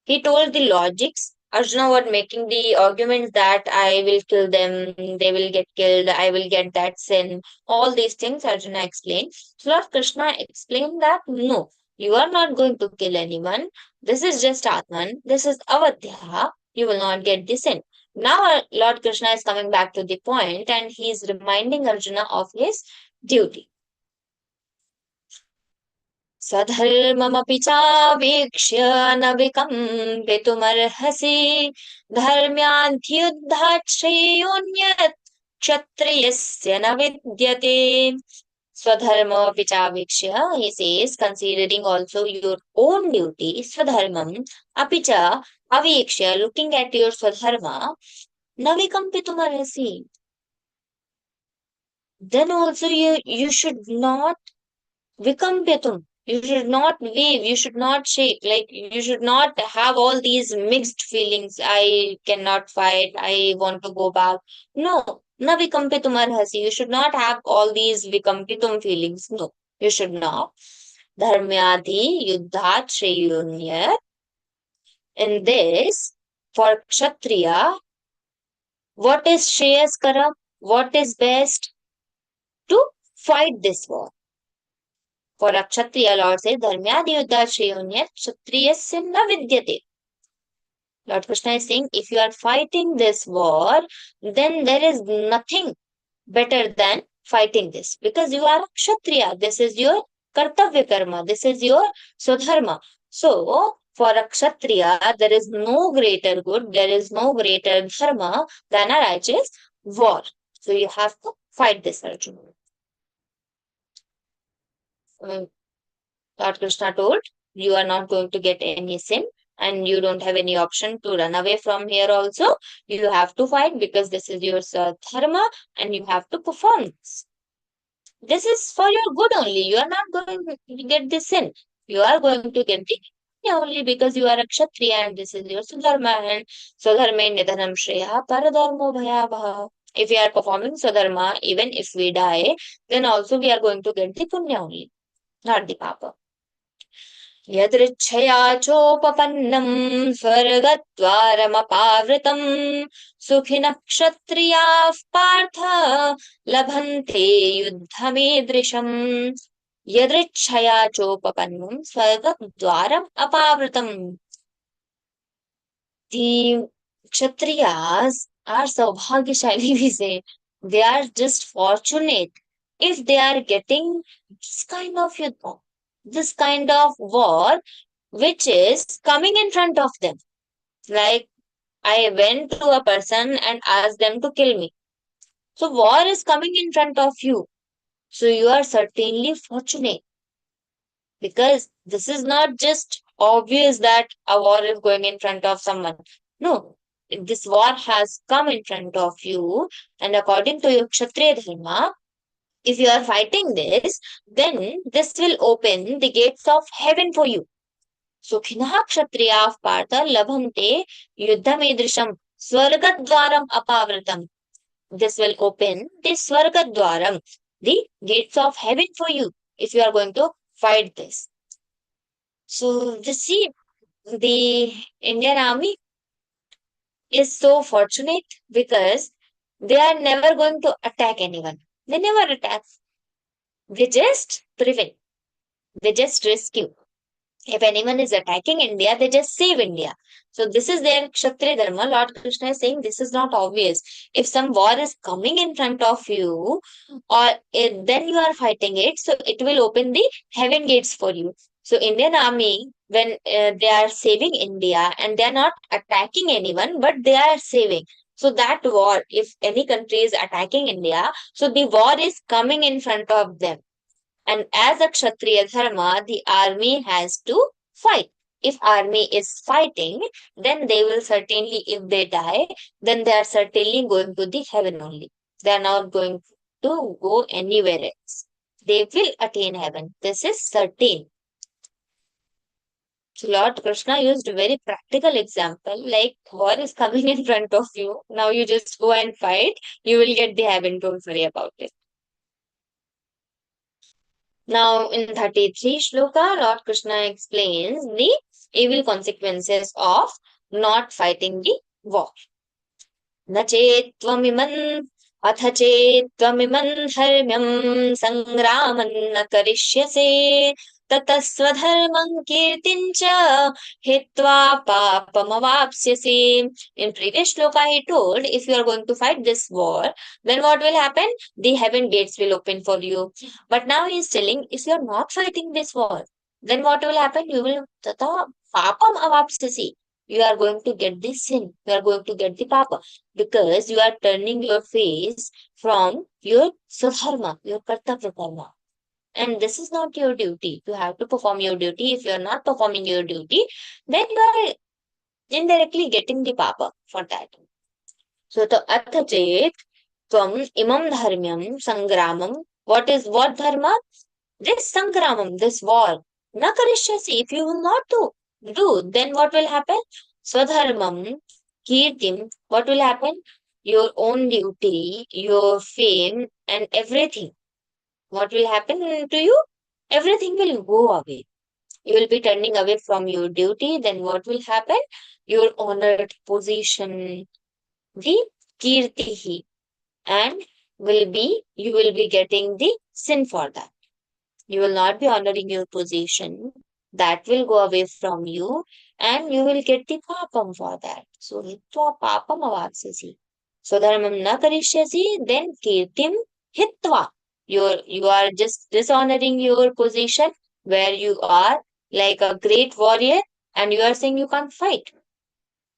He told the logics. Arjuna was making the arguments that I will kill them, they will get killed, I will get that sin. All these things Arjuna explained. So Lord Krishna explained that no, you are not going to kill anyone. This is just Atman. This is Avadhya. You will not get the sin. Now Lord Krishna is coming back to the point and he is reminding Arjuna of his duty. स्वधर्ममपि चावीक्ष्य न विकम्पितुमर्हसि धर्म्याद्युद्धात् श्रेयोऽन्यत् क्षत्रियस्य न विद्यते. Swadharmamapि chavikshya, he says, considering also your own duty, swadharmam, apicha, avikshya, looking at your swadharma, na vikampitum. Then also you should not vikampitum. You should not wave, you should not shake, like you should not have all these mixed feelings. I cannot fight, I want to go back. No, na vikampitum arhasi. You should not have all these vikampitum feelings. No, you should not. Dharmyadhi yuddhat shreyunya. In this, for Kshatriya, what is Shreyaskara? What is best? To fight this war. For a Kshatriya, Lord says, Dharmyadi yuddha shreyunya kshatriyasya na vidyate. Lord Krishna is saying, if you are fighting this war, then there is nothing better than fighting this. Because you are a Kshatriya. This is your kartavya karma. This is your swadharma. So, for a Kshatriya, there is no greater good, there is no greater dharma than a righteous war. So, you have to fight this, Arjuna. Lord Krishna told, you are not going to get any sin and you don't have any option to run away from here also. You have to fight because this is your dharma and you have to perform this. This is for your good only. You are not going to get the sin. You are going to get the only because you are a kshatriya and this is your swadharma, and swadharme nidhanam shreya paradharmo bhayavaha. If we are performing swadharma, even if we die, then also we are going to get the punya only, not the papa. यदृच्छया चोपपन्नम् स्वर्गद्वारमपावृतम् सुखिनः क्षत्रियाः पार्थ लभन्ते युद्धमीदृशम्. यदृच्छया चोपपन्नम् स्वर्गद्वारम् अपावृतम्. The Kshatriyas are Saubhagyashali, we say. They are just fortunate if they are getting this kind of yuddha, this kind of war which is coming in front of them. Like, I went to a person and asked them to kill me. So war is coming in front of you. So you are certainly fortunate. Because this is not just obvious that a war is going in front of someone. No, this war has come in front of you, and according to your Kshatriya Dharma, if you are fighting this, then this will open the gates of heaven for you. Sukhinah kshatriyaः partha labhante yuddhamidrisham swargadvaram apavratam. This will open the swargadvaram, the gates of heaven for you, if you are going to fight this. So, you see, the Indian army is so fortunate because they are never going to attack anyone. They never attack. They just prevent. They just rescue. If anyone is attacking India, they just save India. So this is their Kshatriya Dharma. Lord Krishna is saying this is not obvious. If some war is coming in front of you, or then you are fighting it, so it will open the heaven gates for you. So Indian army, when they are saving India and they are not attacking anyone, but they are saving. So that war, if any country is attacking India, so the war is coming in front of them. And as a Kshatriya Dharma, the army has to fight. If army is fighting, then they will certainly, if they die, then they are certainly going to the heaven only. They are not going to go anywhere else. they will attain heaven. This is certain. So Lord Krishna used a very practical example, like war is coming in front of you. Now you just go and fight. You will get the heaven. Don't worry about it. Now in 33 shloka, Lord Krishna explains the evil consequences of not fighting the war. न चेत्त्वमिमन् अथ चेत्त्वमिमन् धर्म्यं सङ्ग्रामं न करिष्यसे ततः स्वधर्मं कीर्तिं च हित्वा papamavapsyasi. In previous shloka he told, if you are going to fight this war, then what will happen? The heaven gates will open for you. But now he is telling, if you are not fighting this war, then what will happen? You will tata papam avapsyasi. You are going to get the sin. You are going to get the papa, because you are turning your face from your swadharma, your kartavya karma. And this is not your duty. You have to perform your duty. If you are not performing your duty, then you are indirectly getting the papa for that. So the atha chet tvam imam dharmyam sangramam. What dharma? This sangramam, this war. Na karishyasi. If you will not do, then what will happen? Swadharmam kirtim. What will happen? Your own duty, your fame, and everything. What will happen to you? Everything will go away. You will be turning away from your duty. Then what will happen? Your honored position, the kirtihi, and you will be getting the sin for that. You will not be honoring your position. That will go away from you, and you will get the papam for that. So hitva papam avaksasi. So dharmam na karishyasi, then kirtim hitva. You are just dishonoring your position where you are like a great warrior, and you are saying you can't fight.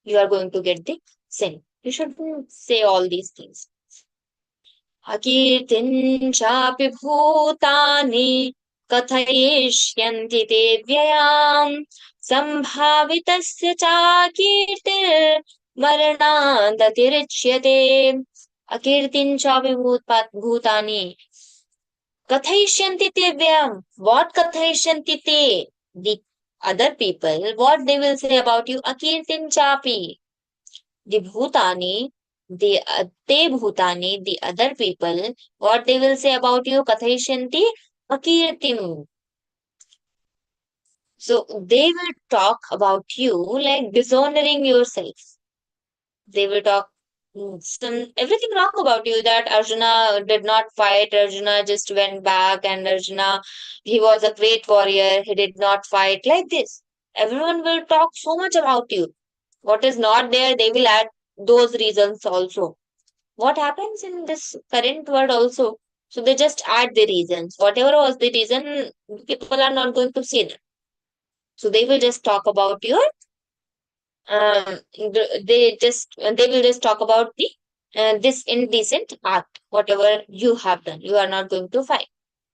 You are going to get the sin. You shouldn't say all these things. Akirtin chapi bhutani कथयिष्यन्ति ते व्ययाम् सम्भावितस्य चाकीर्तिर् मरणादतिरिच्यते अकीर्तिं चापि भूतानि kathayishyanti te vyam. What kathayishyanti te? The other people, what they will say about you? Akirtim chapi. The bhutani, the te bhutani, the other people, what they will say about you? Kathayishyanti akirtim. So they will talk about you like dishonoring yourself. They will talk everything wrong about you, that Arjuna did not fight, Arjuna just went back, and Arjuna, he was a great warrior, he did not fight, like this. Everyone will talk so much about you. What is not there, they will add those reasons also. What happens in this current world also? So they just add the reasons. Whatever was the reason, people are not going to see that. So they will just talk about your they will just talk about the this indecent act, whatever you have done. You are not going to fight.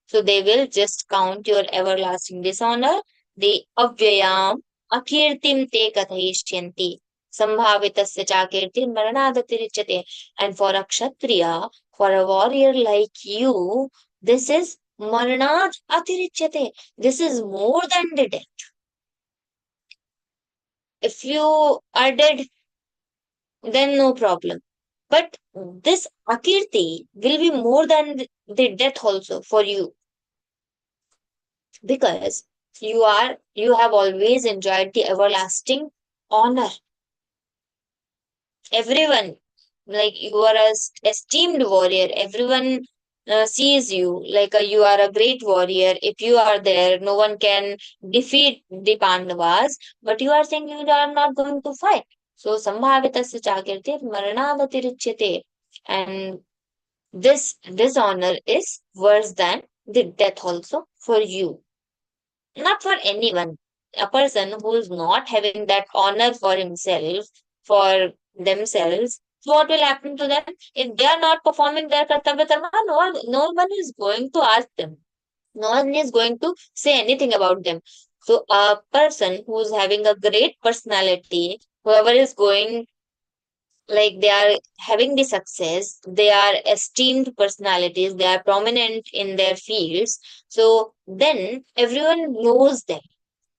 So they will just count your everlasting dishonor. The avyayam akirtim te kathayishyanti sambhavitasya chakirtim maranadatirichyate. And for a kshatriya, for a warrior like you, this is maranad atirichyate. This is more than the death. If you are dead, then no problem. But this akirti will be more than the death also for you, because you have always enjoyed the everlasting honor. Everyone, like you are a esteemed warrior. Everyone sees you like you are a great warrior. If you are there, no one can defeat the Pandavas. But you are saying you are not going to fight. So sambhavitasya chakirtir maranavatirichyate. And this dishonor is worse than the death also for you. Not for anyone. A person who is not having that honor for himself, for themselves, so what will happen to them? If they are not performing their kartavya karma, no one is going to ask them. No one is going to say anything about them. So a person who is having a great personality, whoever is going like they are having the success, they are esteemed personalities, they are prominent in their fields. So then everyone knows them.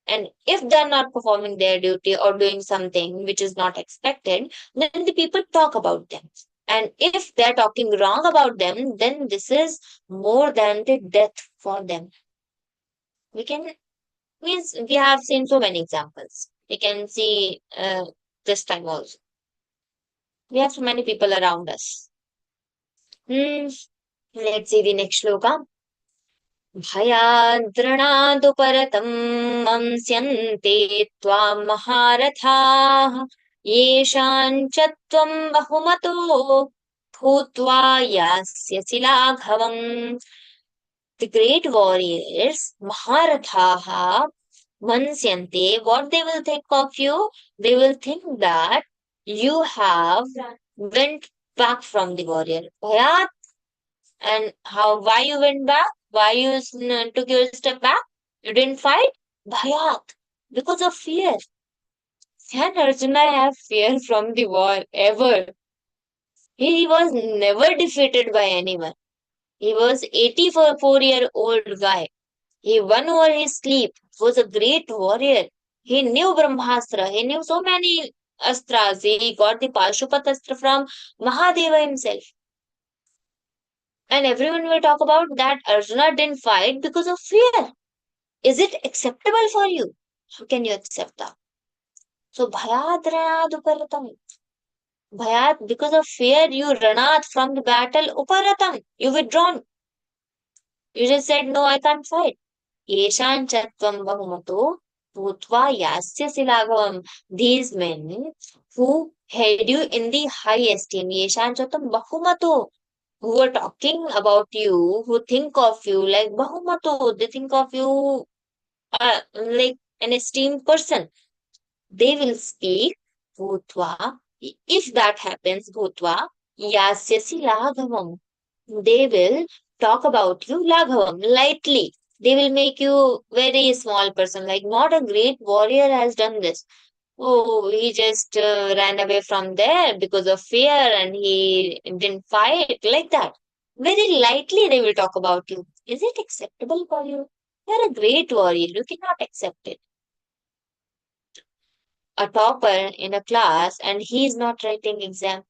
And if they're not performing their duty or doing something which is not expected, then the people talk about them. And if they're talking wrong about them, then this is more than the death for them. We can, means we have seen so many examples. We can see this time also. We have so many people around us. Let's see the next shloka. भयाद्रणादुपरतं मंस्यन्ते त्वां महारथाः येषां च त्वं बहुमतो भूत्वा यास्यसि लाघवम्. The great warriors, Maharathaha, Mansyante, what they will think of you? They will think that you have went back from the warrior. Bhayat. And why you went back? Why you took your step back? You didn't fight? Bhayat. Because of fear. Can Arjuna have fear from the war ever? He was never defeated by anyone. He was 84-year-old guy. He won over his sleep. He was a great warrior. He knew Brahmastra. He knew so many astras. He got the Pashupat Astra from Mahadeva himself. And everyone will talk about that Arjuna didn't fight because of fear. Is it acceptable for you? How can you accept that? So, Bhayat Ranad Uparatam. Bhayat, because of fear, you ranat from the battle. Uparatam, you withdrawn. You just said, no, I can't fight. Yeshan Chatvam Bahumato Bhutva Yasyasi Laghavam. These men who held you in the high esteem. Yeshan Chatvam Bahumato. Who are talking about you, who think of you like Bahumato, they think of you like an esteemed person. They will speak Bhutva. If that happens, Bhutva, Yasyasi Laghavam. They will talk about you Laghavam, lightly. They will make you very small person, like not a great warrior has done this. Oh, he just ran away from there because of fear and he didn't fight, like that. Very lightly they will talk about you. Is it acceptable for you? You're a great warrior. You cannot accept it. A topper in a class and he is not writing exam.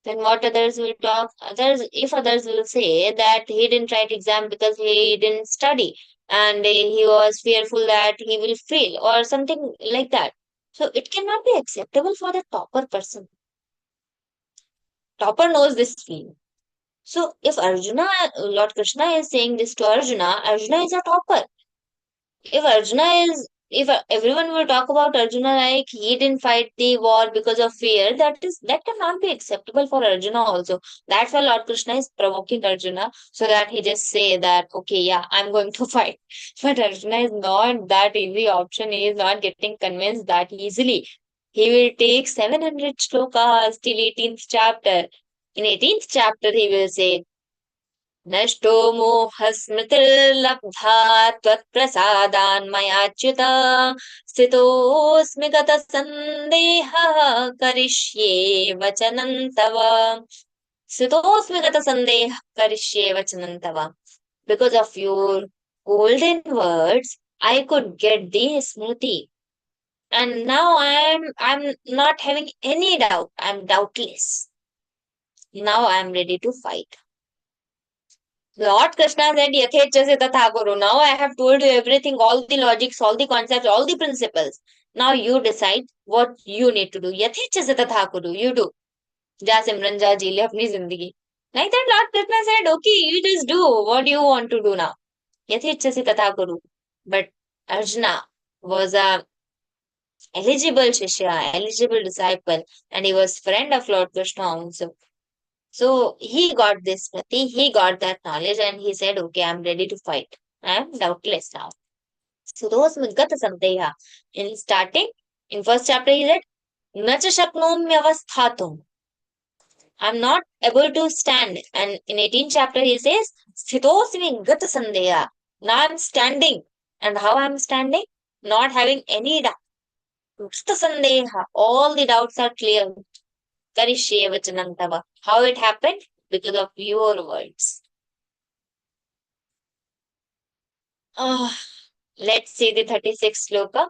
Then what others will talk? If others will say that he didn't write exam because he didn't study and he was fearful that he will fail or something like that. So it cannot be acceptable for the topper person. Topper knows this feeling. So if Arjuna, Lord Krishna is saying this to Arjuna, Arjuna is a topper. If everyone will talk about Arjuna like he didn't fight the war because of fear, that cannot be acceptable for Arjuna also. That's why Lord Krishna is provoking Arjuna so that he just say that, okay, yeah, I'm going to fight. But Arjuna is not that easy option. He is not getting convinced that easily. He will take 700 shlokas till 18th chapter. In 18th chapter, he will say, नष्टो मोहस्मृतिर्लब्धा त्वत्प्रसादान्मयाच्युत स्थितोऽस्मि गतसन्देहः करिष्ये वचनं तव स्थितोऽस्मि गतसन्देहः करिष्ये वचनं तव. Because of your golden words, I could get the smriti. And now I'm not having any doubt. I'm doubtless. Now I'm ready to fight. Lord Krishna said, Yathechya se tatha kuru. Now I have told you everything, all the logics, all the concepts, all the principles. Now you decide what you need to do. Yathechya se tatha kuru. You do. Ja Simran ja ji le apni zindagi. Like that, Lord Krishna said, okay, you just do what you want to do now. Yathechya se tatha kuru. But Arjuna was a eligible Shishya, eligible disciple, and he was friend of Lord Krishna also. So he got this prati, he got that knowledge, and he said, okay, I'm ready to fight. I am doubtless now. So those Mudgata Sandeha. In starting, in first chapter, he said, Nacha Shaknomyavasthatum. I'm not able to stand. And in 18th chapter, he says, Sthitosmi Gata Sandeha. Now I'm standing. And how I'm standing? Not having any doubt. Gata Sandeha. All the doubts are clear. Karishye vachanam tava. How it happened? Because of your words. Let's see the 36th sloka.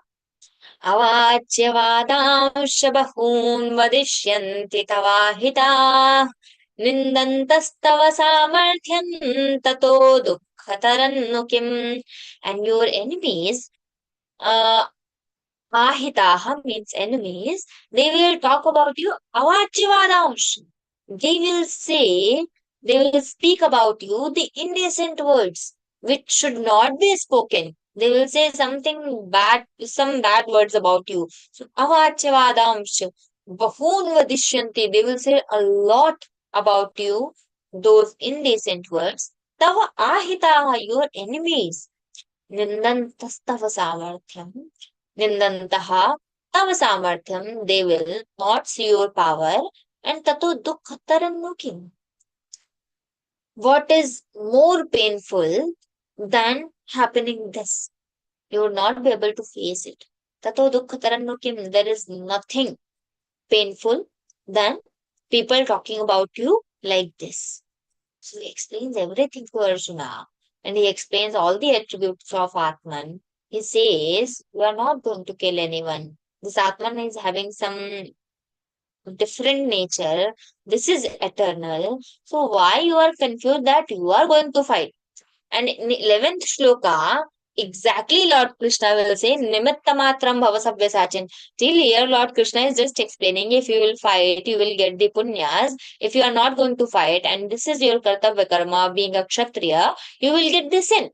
अवाच्यवादांश बहून् वदिष्यन्ति तवाहिताः निन्दन्तस्तव सामर्थ्यं ततो दुःखतरन्नु किम्. And your enemies, ahitaha means enemies, they will talk about you. Avachivadansh. They will say, they will speak about you the indecent words which should not be spoken. They will say something bad, some bad words about you. So, avachivadamsh, bahun vadishyanti, they will say a lot about you, those indecent words. Tava ahitaha, your enemies. Nindantastava samarthyam. Nindantaha tava samarthyam, they will not see your power. And tato dukkhattaram nukim. What is more painful than happening this? You will not be able to face it. Tato dukkhattaram nukim. There is nothing painful than people talking about you like this. So he explains everything to Arjuna. And he explains all the attributes of Atman. He says, you are not going to kill anyone. This Atman is having some different nature. This is eternal. So why you are confused that you are going to fight? And in 11th shloka, exactly Lord Krishna will say, Nimit Matram bhava sabhyasachin. Till here, Lord Krishna is just explaining, if you will fight, you will get the punyas. If you are not going to fight, and this is your kartavya karma, being a kshatriya, you will get the sin.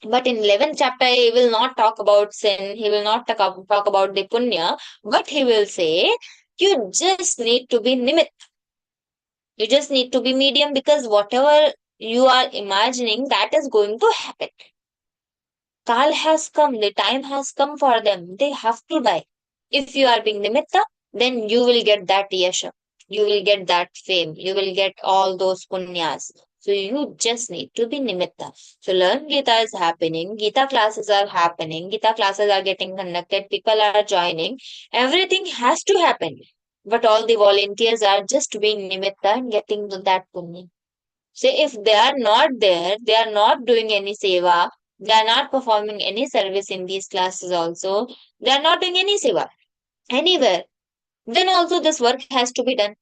But in 11th chapter, he will not talk about sin. He will not talk about the punya. But he will say, you just need to be nimit. You just need to be medium, because whatever you are imagining, that is going to happen. Kal has come, the time has come for them. They have to die. If you are being nimitta, then you will get that yasha. You will get that fame. You will get all those punyas. So you just need to be nimitta. So Learngeeta is happening. Gita classes are happening. Gita classes are getting conducted. People are joining. Everything has to happen. But all the volunteers are just being nimitta and getting to that punya. So if they are not there, they are not doing any seva, they are not performing any service in these classes also, they are not doing any seva anywhere, then also this work has to be done.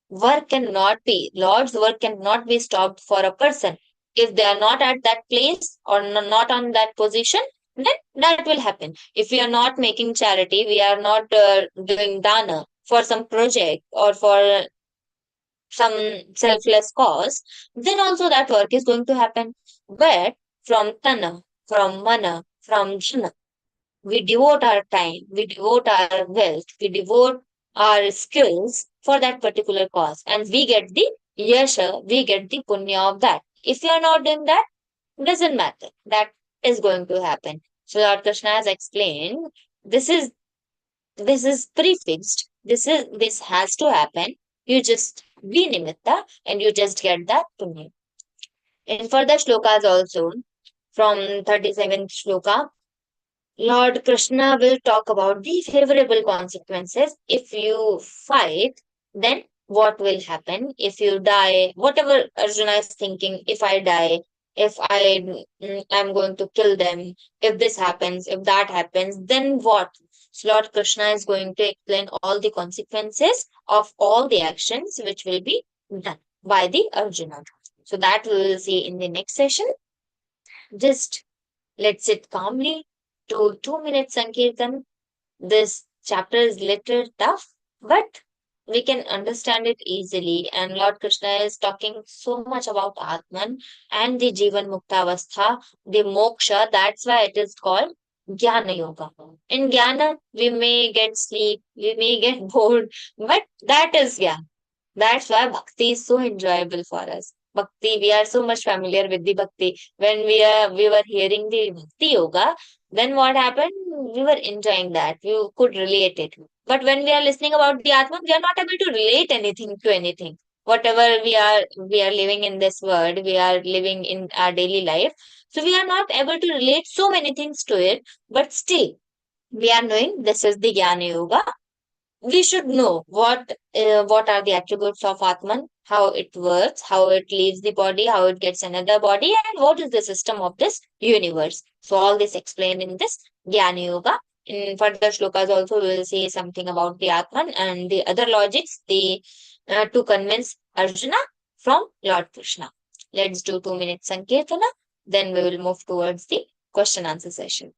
Work cannot be, Lord's work cannot be stopped for a person. If they are not at that place or not on that position, then that will happen. If we are not making charity, we are not doing dana for some project or for some selfless cause, then also that work is going to happen. But from tana, from mana, from jana, we devote our time, we devote our wealth, we devote our skills for that particular cause, and we get the yasha, we get the punya of that. If you are not doing that, doesn't matter. That is going to happen. So Lord Krishna has explained, this is prefixed. This has to happen. You just be nimitta and you just get that punya. In further shlokas also, from 37th shloka, Lord Krishna will talk about the favorable consequences. If you fight, then what will happen? If you die, whatever Arjuna is thinking, if I die, if I'm going to kill them, if this happens, if that happens, then what? So Lord Krishna is going to explain all the consequences of all the actions which will be done by the Arjuna. So that we will see in the next session. Just let's sit calmly to 2 minutes Sankirtan. This chapter is little tough, but we can understand it easily. And Lord Krishna is talking so much about Atman and the Jivan Muktavastha, the moksha. That's why it is called Jnana Yoga. In Jnana, we may get sleep, we may get bored, but that is Jnana. That's why bhakti is so enjoyable for us. Bhakti, we are so much familiar with the bhakti. When we were hearing the bhakti yoga, then what happened? We were enjoying that. We could relate it. But when we are listening about the Atman, we are not able to relate anything to anything. Whatever we are living in this world, we are living in our daily life. So we are not able to relate so many things to it. But still, we are knowing this is the Jnana Yoga. we should know what are the attributes of Atman, how it works, how it leaves the body, how it gets another body, and what is the system of this universe. So all this explained in this Jnana Yoga. In further shlokas also we will say something about the Atman and the other logics to convince Arjuna from Lord Krishna. Let's do 2 minutes Sankirtana, then we will move towards the question answer session.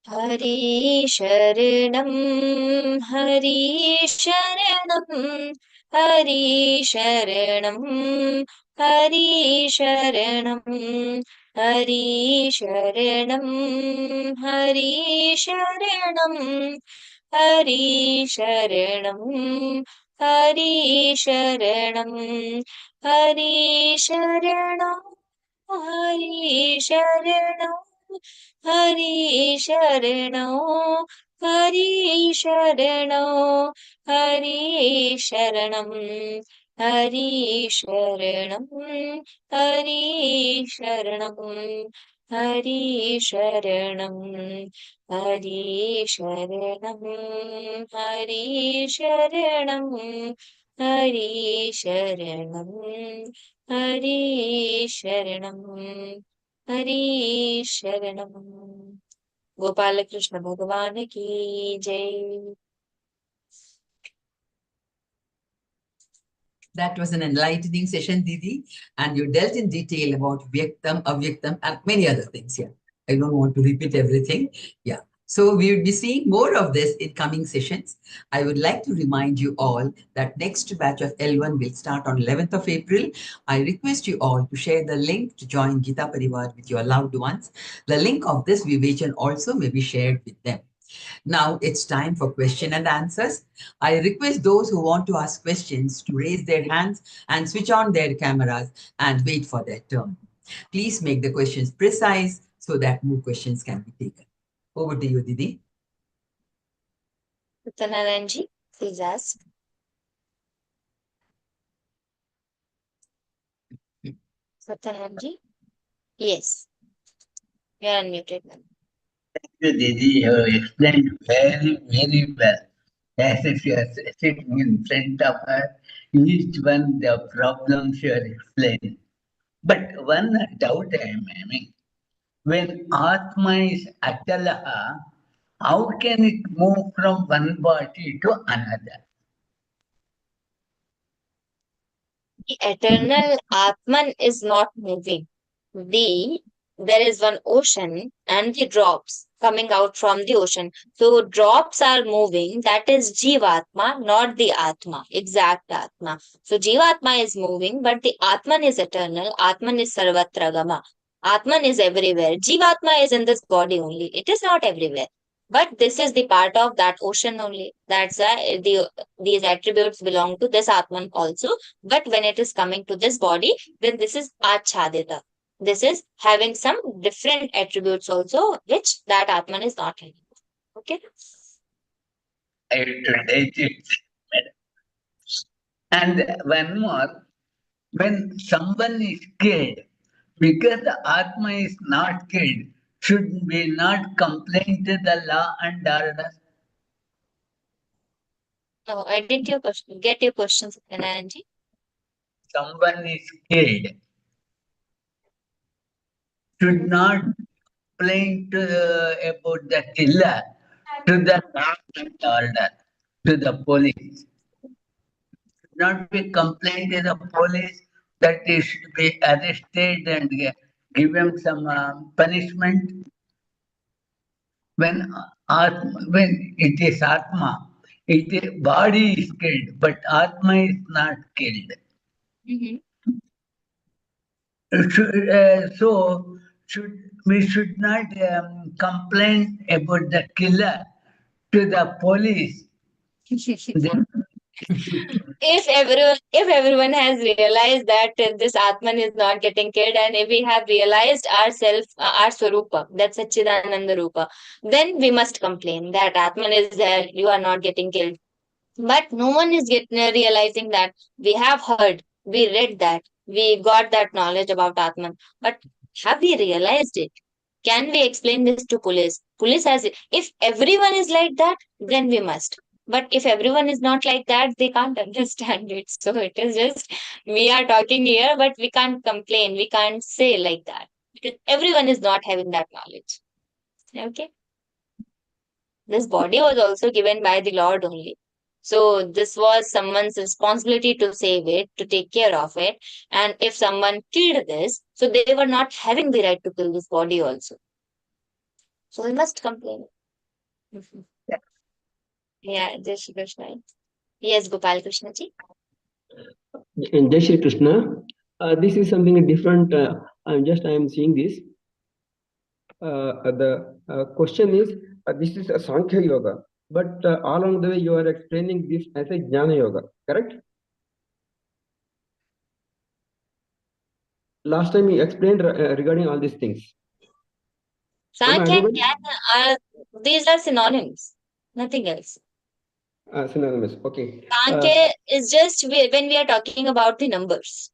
Hari Sharanam, Hari Sharanam, Hari Sharanam, Hari Sharanam, Hari Sharanam, Hari Sharanam, Hari Sharanam, Hari Sharanam, Hari Sharanam, Hari Sharanam. Hari Sharanam, Hari Sharanam, Hari Sharanam, Hari Sharanam, Hari Sharanam, Hari Sharanam, Hari Sharanam, Hari Sharanam, Hari Sharanam, Hari Sharanam. Hari Sharanam. Gopala Krishna Bhagavan ki Jai. That was an enlightening session, Didi, and you dealt in detail about Vyaktam, Avyaktam, and many other things. Yeah, I don't want to repeat everything. Yeah. So we will be seeing more of this in coming sessions. I would like to remind you all that next batch of L1 will start on 11th of April. I request you all to share the link to join Geeta Pariwar with your loved ones. The link of this Vivechan also may be shared with them. Now it's time for question and answers. I request those who want to ask questions to raise their hands and switch on their cameras and wait for their turn. Please make the questions precise so that more questions can be taken. Over to you, Didi. Satyanarayanji, please ask. Satyanarayanji? Yes. You are unmuted. Thank you, Didi. You explained very, very well. As if you are sitting in front of her, each one the problems you are explaining. But one doubt I am having. When Atma is Atalaha, how can it move from one body to another? The eternal Atman is not moving. There is one ocean and the drops coming out from the ocean. So drops are moving. That is Jivatma, not the Atma, exact Atma. So Jivatma is moving, but the Atman is eternal. Atman is Sarvatragama. Atman is everywhere. Jivatma is in this body only. It is not everywhere. But this is the part of that ocean only. That's why these attributes belong to this Atman also. But when it is coming to this body, then this is Achadita. This is having some different attributes also, which that Atman is not having. Okay? I have to take it. And one more, when someone is killed, because the Atma is not killed, should we not complain to the law and order? No, I didn't get your question, Satyanarayanji. Someone is killed, should not complain about the killer to the law and order, to the police. Should not be complained to the police that he should be arrested and give him some punishment. When it is Atma, body is killed, but Atma is not killed. We should not complain about the killer to the police. If everyone has realized that this Atman is not getting killed, and if we have realized ourselves, our Swarupa, that's Satchidananda Rupa, then we must complain that Atman is there, you are not getting killed. But no one is realizing that. We have heard, we read that, we got that knowledge about Atman, but have we realized it? can we explain this to police? Police has, if everyone is like that, then we must. But if everyone is not like that, they can't understand it. So it is just, we are talking here, but we can't complain. We can't say like that. Because everyone is not having that knowledge. Okay. This body was also given by the Lord only. So this was someone's responsibility to save it, to take care of it. And if someone killed this, so they were not having the right to kill this body also. So we must complain. Yeah, Jai Shri Krishna. Yes, Gopal Krishna ji. In Jai Shri Krishna, this is something different. I am seeing this. The question is, this is a Sankhya Yoga, but all along the way you are explaining this as a Jnana Yoga, correct? Last time you explained regarding all these things. Sankhya and Jnana, these are synonyms, nothing else. Synonymous, okay. Sankhya is just when we are talking about the numbers,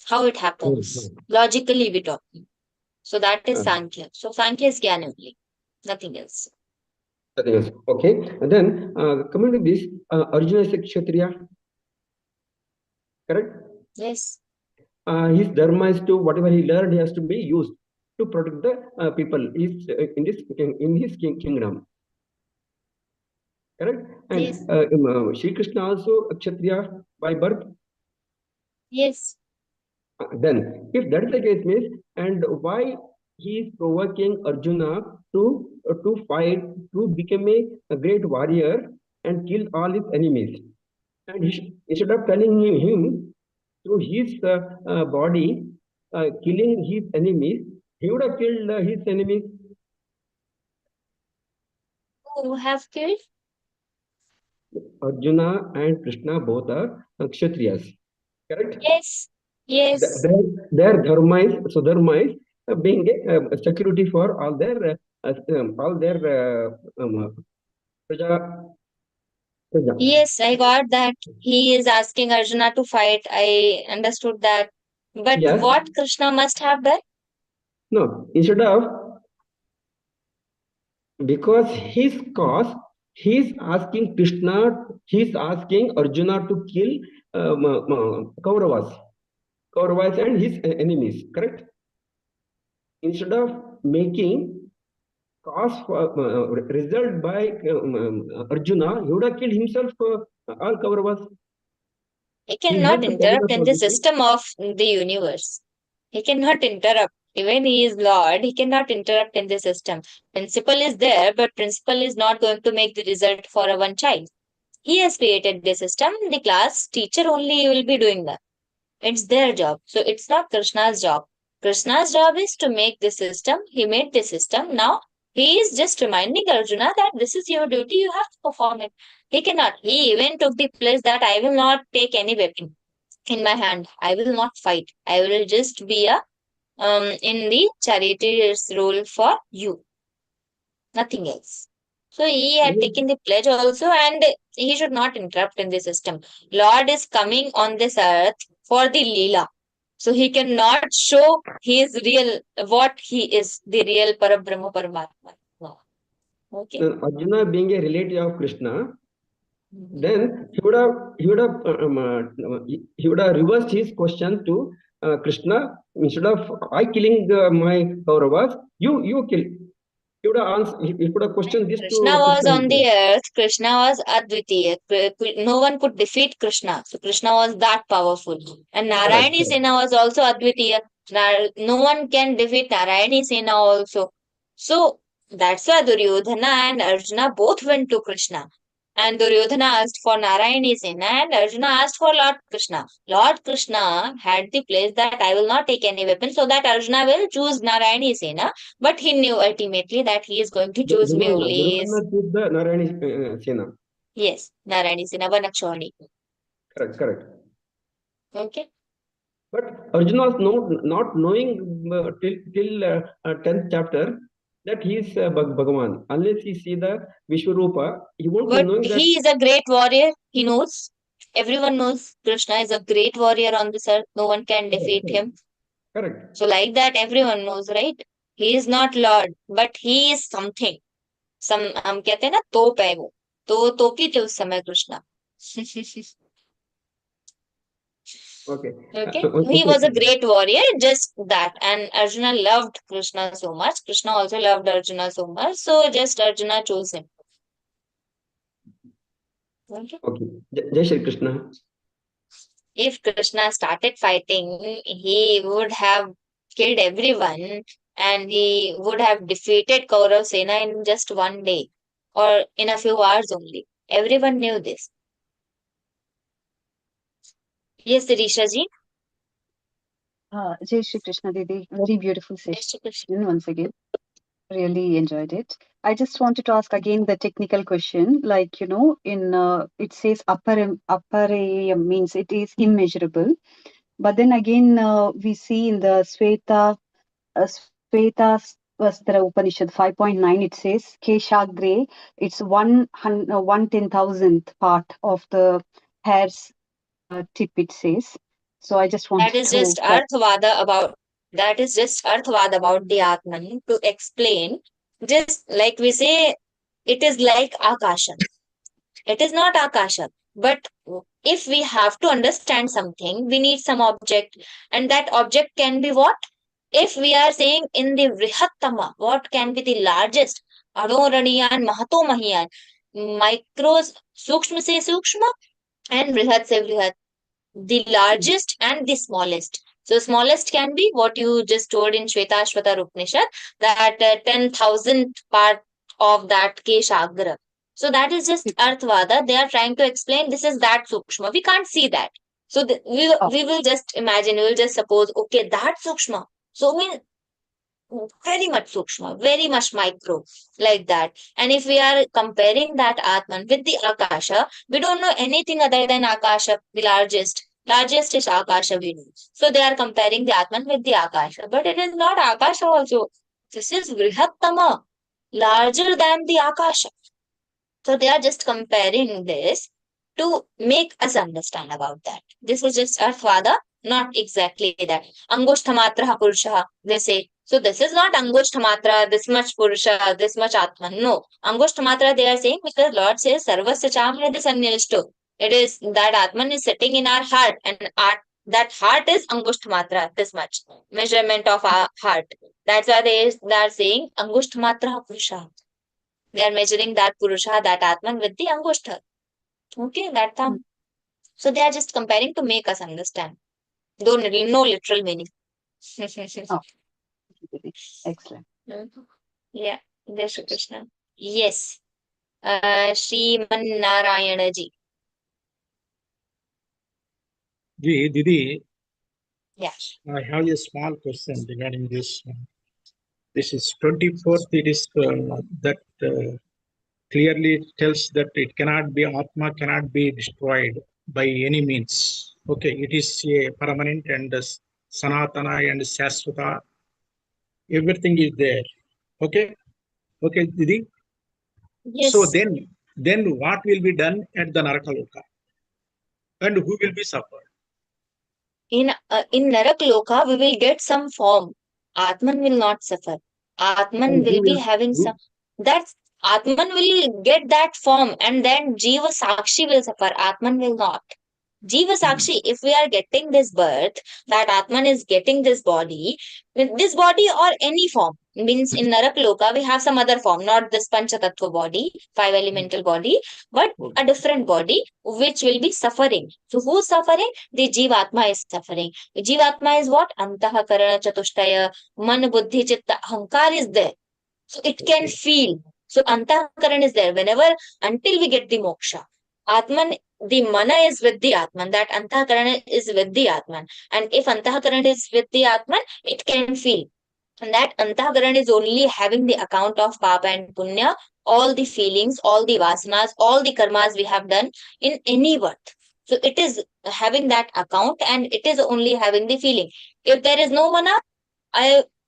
how it happens. Logically we talking. So that is Sankhya. So Sankhya is Jnana only, nothing else. Nothing else. Okay. And then coming to this, Arjuna is a Kshatriya, correct? Yes. His dharma is to whatever he learned, he has to be used to protect the people in his kingdom. Correct? And yes. Shri Krishna also a Kshatriya by birth. Yes. Then, if that is the case, means, and why he is provoking Arjuna to fight, to become a great warrior and kill all his enemies, and instead of telling him through his body killing his enemies, he would have killed his enemies. Who have killed? Arjuna and Krishna both are Kshatriyas, correct? Yes. Yes. Their dharma is being a security for all their praja. Yes, I got that. He is asking Arjuna to fight. I understood that. But yes. What Krishna must have done? No, instead of, because his cause, he's asking Arjuna to kill Kauravas and his enemies, correct? Instead of making cause result by Arjuna, he would have killed himself all Kauravas. He cannot interrupt in the system of the universe. He cannot interrupt. Even he is Lord, he cannot interrupt in the system. Principle is there, but principle is not going to make the result for a one child. He has created the system. The class teacher only will be doing that. It's their job. So it's not Krishna's job. Krishna's job is to make the system. He made the system. Now he is just reminding Arjuna that this is your duty. You have to perform it. He cannot. He even took the place that I will not take any weapon in my hand. I will not fight. I will just be in the charioteer's role for you. Nothing else. So he had taken the pledge also, and he should not interrupt in the system. Lord is coming on this earth for the Leela. So he cannot show his real, what he is, the real Parabrahma Paramatma. No. Okay. Arjuna being a relative of Krishna, then he would have reversed his question to Krishna. Instead of I killing my Kauravas, you kill. He would have answered. He would have questioned this. Krishna was on the earth. Krishna was Advitiya. No one could defeat Krishna. So Krishna was that powerful. And Narayani Sena was also Advitiya. No one can defeat Narayani Sena also. So that's why Duryodhana and Arjuna both went to Krishna. And Duryodhana asked for Narayani Sena and Arjuna asked for Lord Krishna. Lord Krishna had the place that I will not take any weapon, so that Arjuna will choose Narayani Sena. But he knew ultimately that he is going to choose me only. Choose the Narayani Sena. Yes, Narayani Sena, Vanakshoni. Correct. Okay. But Arjuna was not knowing till 10th chapter that he is Bhagavan. Unless he see the Vishwarupa, he won't but know that he is a great warrior. He knows. Everyone knows Krishna is a great warrior on this earth. No one can defeat him. Correct. So like that, everyone knows, right? He is not Lord, but he is something. हम कहते हैं ना तोप है वो, तो तोप ही थे उस समय Krishna. Okay. Okay, he was a great warrior, just that. And Arjuna loved Krishna so much. Krishna also loved Arjuna so much. So just Arjuna chose him. Okay. Okay. Jai Shri Krishna. If Krishna started fighting, he would have killed everyone and he would have defeated Kaurav Sena in just one day or in a few hours only. Everyone knew this. Yes, Risha ji. Jai Shri Krishna Didi, very beautiful session once again. Really enjoyed it. I just wanted to ask again the technical question, like, in it says aparayam means it is immeasurable. But then again, we see in the Sveta Vastra Upanishad 5.9, it says Keshagre, it's 1/10,000th part of the hair's tip, it says. So I just wanted That is to just Arthvada about the Atman to explain. Just like we say, it is like Akasha. It is not Akasha. But if we have to understand something, we need some object. And that object can be what? If we are saying in the Vrihattama, what can be the largest? Adoraniyan, Mahato Mahiyan. Micros, Sukshma se Sukshma and Vrihat se Vrihat. The largest and the smallest. So smallest can be what you just told in Shvetashvata Upanishad, that 10,000th part of that Keshagra. So that is just Arthvada. They are trying to explain this is that Sukshma. We can't see that. So we will just imagine, we will just suppose, okay, that Sukshma. So mean very much Sukshma, very much micro, like that. And if we are comparing that Atman with the Akasha, we don't know anything other than Akasha, the largest. Largest is Akasha we know. So they are comparing the Atman with the Akasha. But it is not Akasha also. This is Vrihattama, larger than the Akasha. So they are just comparing this to make us understand about that. This is just Arthvada, not exactly that. Angushtamatra Purusha, they say. So this is not Angushtamatra, this much Purusha, this much Atman. No. Angushtamatra they are saying because Lord says Sarvasya Chamradi Sanyashto. It is that Atman is sitting in our heart and that heart is Angushtamatra, this much. Measurement of our heart. That's why they are saying Angushtamatra Purusha. They are measuring that Purusha, that Atman with the Angushta. Okay, that thumb. So they are just comparing to make us understand. Though no literal meaning. excellent. Yeah, Jai Shri Krishna. Yes. Shriman ji. Didi, Yeah. I have a small question regarding this. This is 24th. It is that clearly tells that it cannot be Atma cannot be destroyed by any means. Okay, it is a permanent and Sanatana and Shaswata. Everything is there. Okay, okay, Didi. Yes. So then what will be done at the Narakaloka, and who will be suffered? In Narakloka, we will get some form. Atman will not suffer. Atman will be having some. That's Atman will get that form, and then Jiva Sakshi will suffer. Atman will not. Jiva Sakshi, if we are getting this birth, that Atman is getting this body, with this body or any form, means in Narakloka, we have some other form, not this Panchatattva body, 5 elemental body, but a different body, which will be suffering. So who's suffering? The Jivatma is suffering. Jivatma is what? Antaha Karana Chatushtaya, Man Buddhi Chitta Ahankar is there. So it can feel. So Antahakaran is there. Until we get the moksha. Atman, the mana is with the Atman. That Antahakaran is with the Atman. And if Antahakaran is with the Atman, it can feel. And that Antahakaran is only having the account of Papa and Punya, all the feelings, all the vasanas, all the karmas we have done in any birth. So it is having that account and it is only having the feeling. If there is no mana,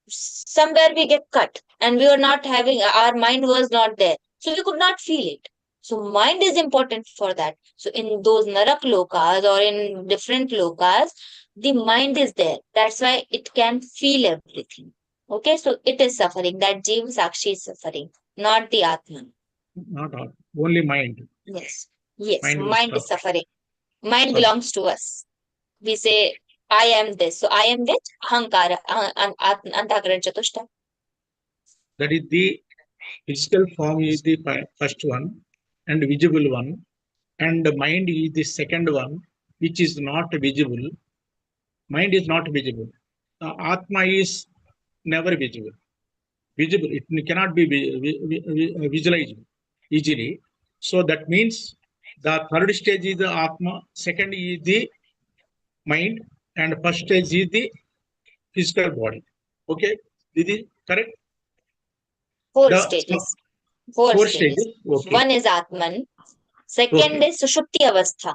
somewhere we get cut and we were not having, our mind was not there. So we could not feel it. So mind is important for that. So in those Narak lokas or in different lokas, the mind is there. That's why it can feel everything. Okay, so it is suffering. That Jeev Sakshi is suffering, not the Atman. Not all, only mind. Yes. Yes, Mind will mind is suffer. suffering. Mind Sorry. belongs to us. We say, I am this. So I am that Ahankara, Antakaran Chatushta. That is the physical form is the first one and visible one, and the mind is the second one, which is not visible. Mind is not visible. Atma is never visible. Visible, it cannot be visualized easily. So that means the third stage is the Atma, second is the mind, and first stage is the physical body. Okay, is it correct? Four The stages. Four four stages. stages. Okay. One is Atman. Second Okay. is Sushupti Avastha.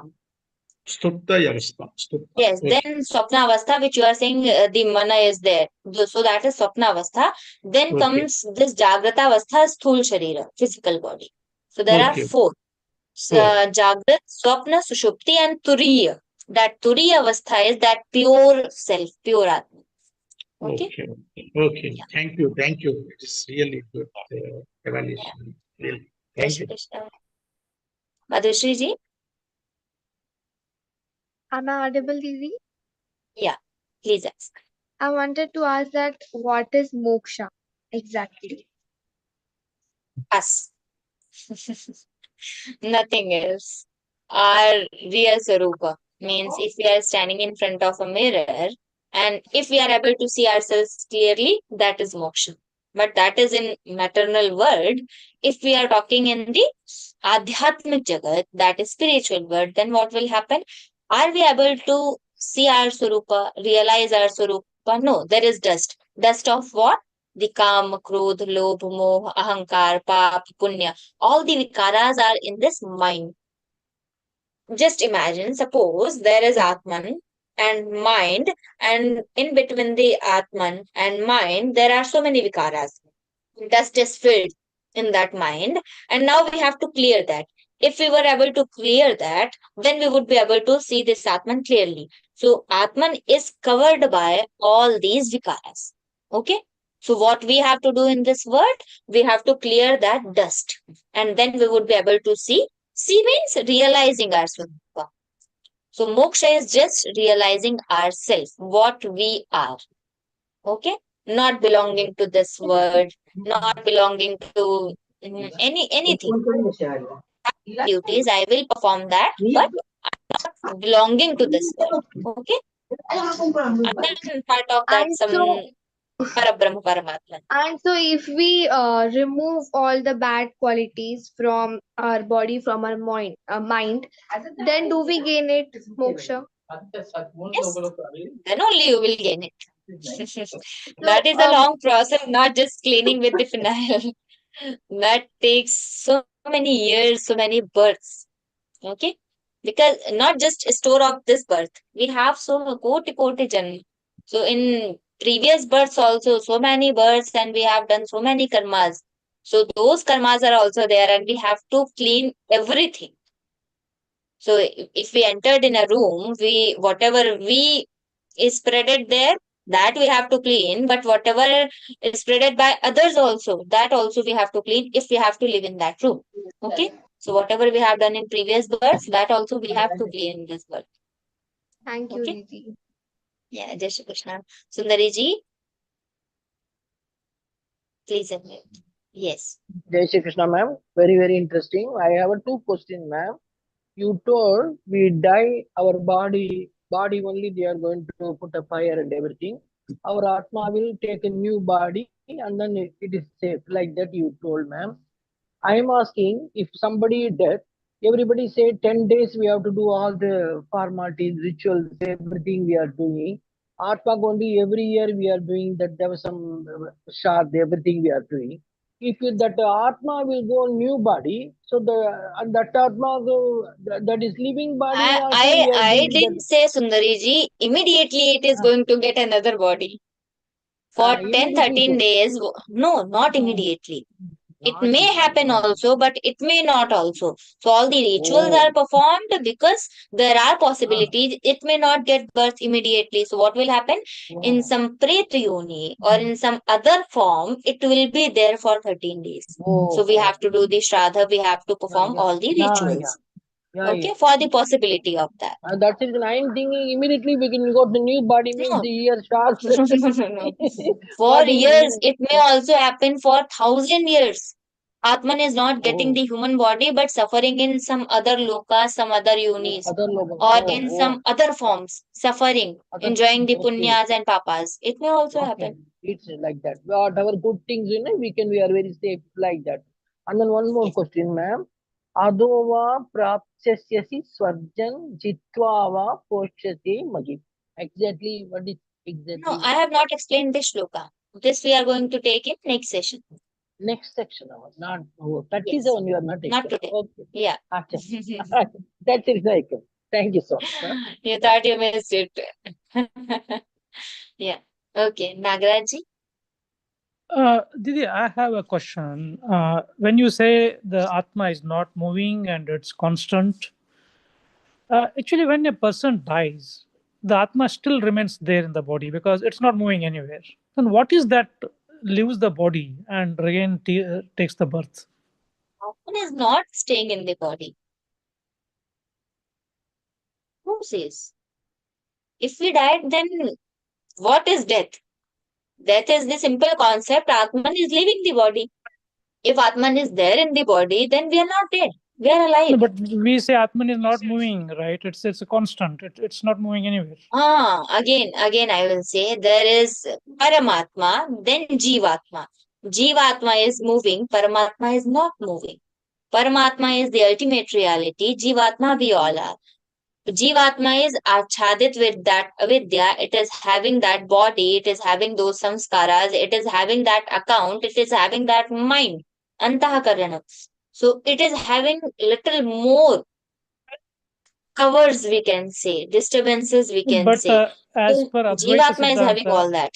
Stupta Yavastha. Yes, Okay. then Swapna Avastha, which you are saying the mana is there. So that is Swapna Avastha. Then Okay. comes this Jagrata Avastha, Sthul Sharira, physical body. So there are Okay. four. Four. Jagrat, Swapna, Sushupti and Turiya. That Turiya Avastha is that pure self, pure Atma. Okay? Okay. Okay. Thank you. Thank you. It is really good evaluation. Really. Thank you. Madhushri ji? Am I audible, Didi? Yeah, please ask. I wanted to ask that what is moksha exactly? Us. Nothing else. Our real Sarupa means if we are standing in front of a mirror and if we are able to see ourselves clearly, that is moksha. But that is in maternal world. If we are talking in the Adhyatmic Jagat, that is spiritual world, then what will happen? Are we able to see our Sarupa, realize our Sarupa? No, there is dust. Dust of what? The Kam, Krodh, Lobh, Moh, Ahankar, Pap, Punya. All the vikaras are in this mind. Just imagine, suppose there is Atman and mind, and in between the Atman and mind, there are so many vikaras. Dust is filled in that mind, and now we have to clear that. If we were able to clear that, then we would be able to see this Atman clearly. So, Atman is covered by all these vikaras. Okay? So, what we have to do in this world, we have to clear that dust, and then we would be able to see. See means realizing our Swarupa. So, moksha is just realizing ourselves, what we are. Okay? Not belonging to this world, not belonging to anything. Duties, I will perform that, but I'm not belonging to this world. Okay? And then part of that, And some so, Parabrahma Paramatman. and so if we remove all the bad qualities from our body, from our mind, then do we gain it, moksha? Yes, then only you will gain it. That is a So, long process, not just cleaning with the phenyl. That takes so many years, so many births. Okay? Because not just a store of this birth, we have so koti janma. So in previous births also, so many births, and we have done so many karmas. So those karmas are also there, and we have to clean everything. So if we entered in a room, we whatever we is spreaded there, that we have to clean. But whatever is spreaded by others also, that also we have to clean if we have to live in that room. Okay. So whatever we have done in previous births, that also we have to clean in this birth. thank you, Okay. Didi. Yeah, Jai Shri Krishna. Sundari ji, please unmute. Yes. Jai Shri Krishna, ma'am. Very, very interesting. I have a two questions, ma'am. You told we die, our body only they are going to put a fire and everything. Our Atma will take a new body and then it is safe. Like that you told, ma'am. I am asking if somebody dead, everybody say 10 days we have to do all the formalities, rituals, everything we are doing. Atma only every year we are doing that. There was some shard, everything we are doing. If that Atma will go new body, so that Atma that is living body also we are I doing didn't say Sundari ji, immediately it is going to get another body. For 10, immediately. 13 days, no, not immediately. It may happen also, but it may not also. So all the rituals are performed because there are possibilities. It may not get birth immediately. So what will happen? In some Preta Yoni or in some other form, it will be there for 13 days. So we have to do the Shraddha, we have to perform all the rituals. Okay, for the possibility of that. That's it. I'm thinking immediately we got the new body means the year starts. For years, it may also happen for 1,000 years. Atman is not getting the human body but suffering in some other lokas, some other yonis, or in some other forms, suffering, enjoying the punyas and papas. It may also happen. It's like that. Whatever good things, we are very safe like that. And then one more question, ma'am. Adova prapsyasyasi swarjan jitvava poshati magit. Exactly what is exactly? No, I have not explained this shloka. This we are going to take in next session. Next section, not 37. You are not taking. Not today. Okay. Yeah. That's it, like. Thank you so much. Huh? You thought you missed it. Yeah. Okay. Nagarajji? Didi, I have a question. When you say the Atma is not moving and it's constant, actually, when a person dies, the Atma still remains there in the body because it's not moving anywhere. Then what is that leaves the body and again takes the birth? Atman is not staying in the body. Who says? If we died, then what is death? Death is the simple concept. Atman is leaving the body. If Atman is there in the body, then we are not dead. We are alive. No, but we say Atman is not moving, right? It's a constant. It's not moving anywhere. Again, I will say there is Paramatma, then Jivatma. Jivatma is moving, Paramatma is not moving. Paramatma is the ultimate reality. Jivatma we all are. Jivatma is achadit with that avidya. It is having that body. It is having those samskaras. It is having that account. It is having that mind. Antahakarana. So it is having little more covers, we can say, disturbances, we can say. As So per Advaita Jivatma is having Siddhanta, all that.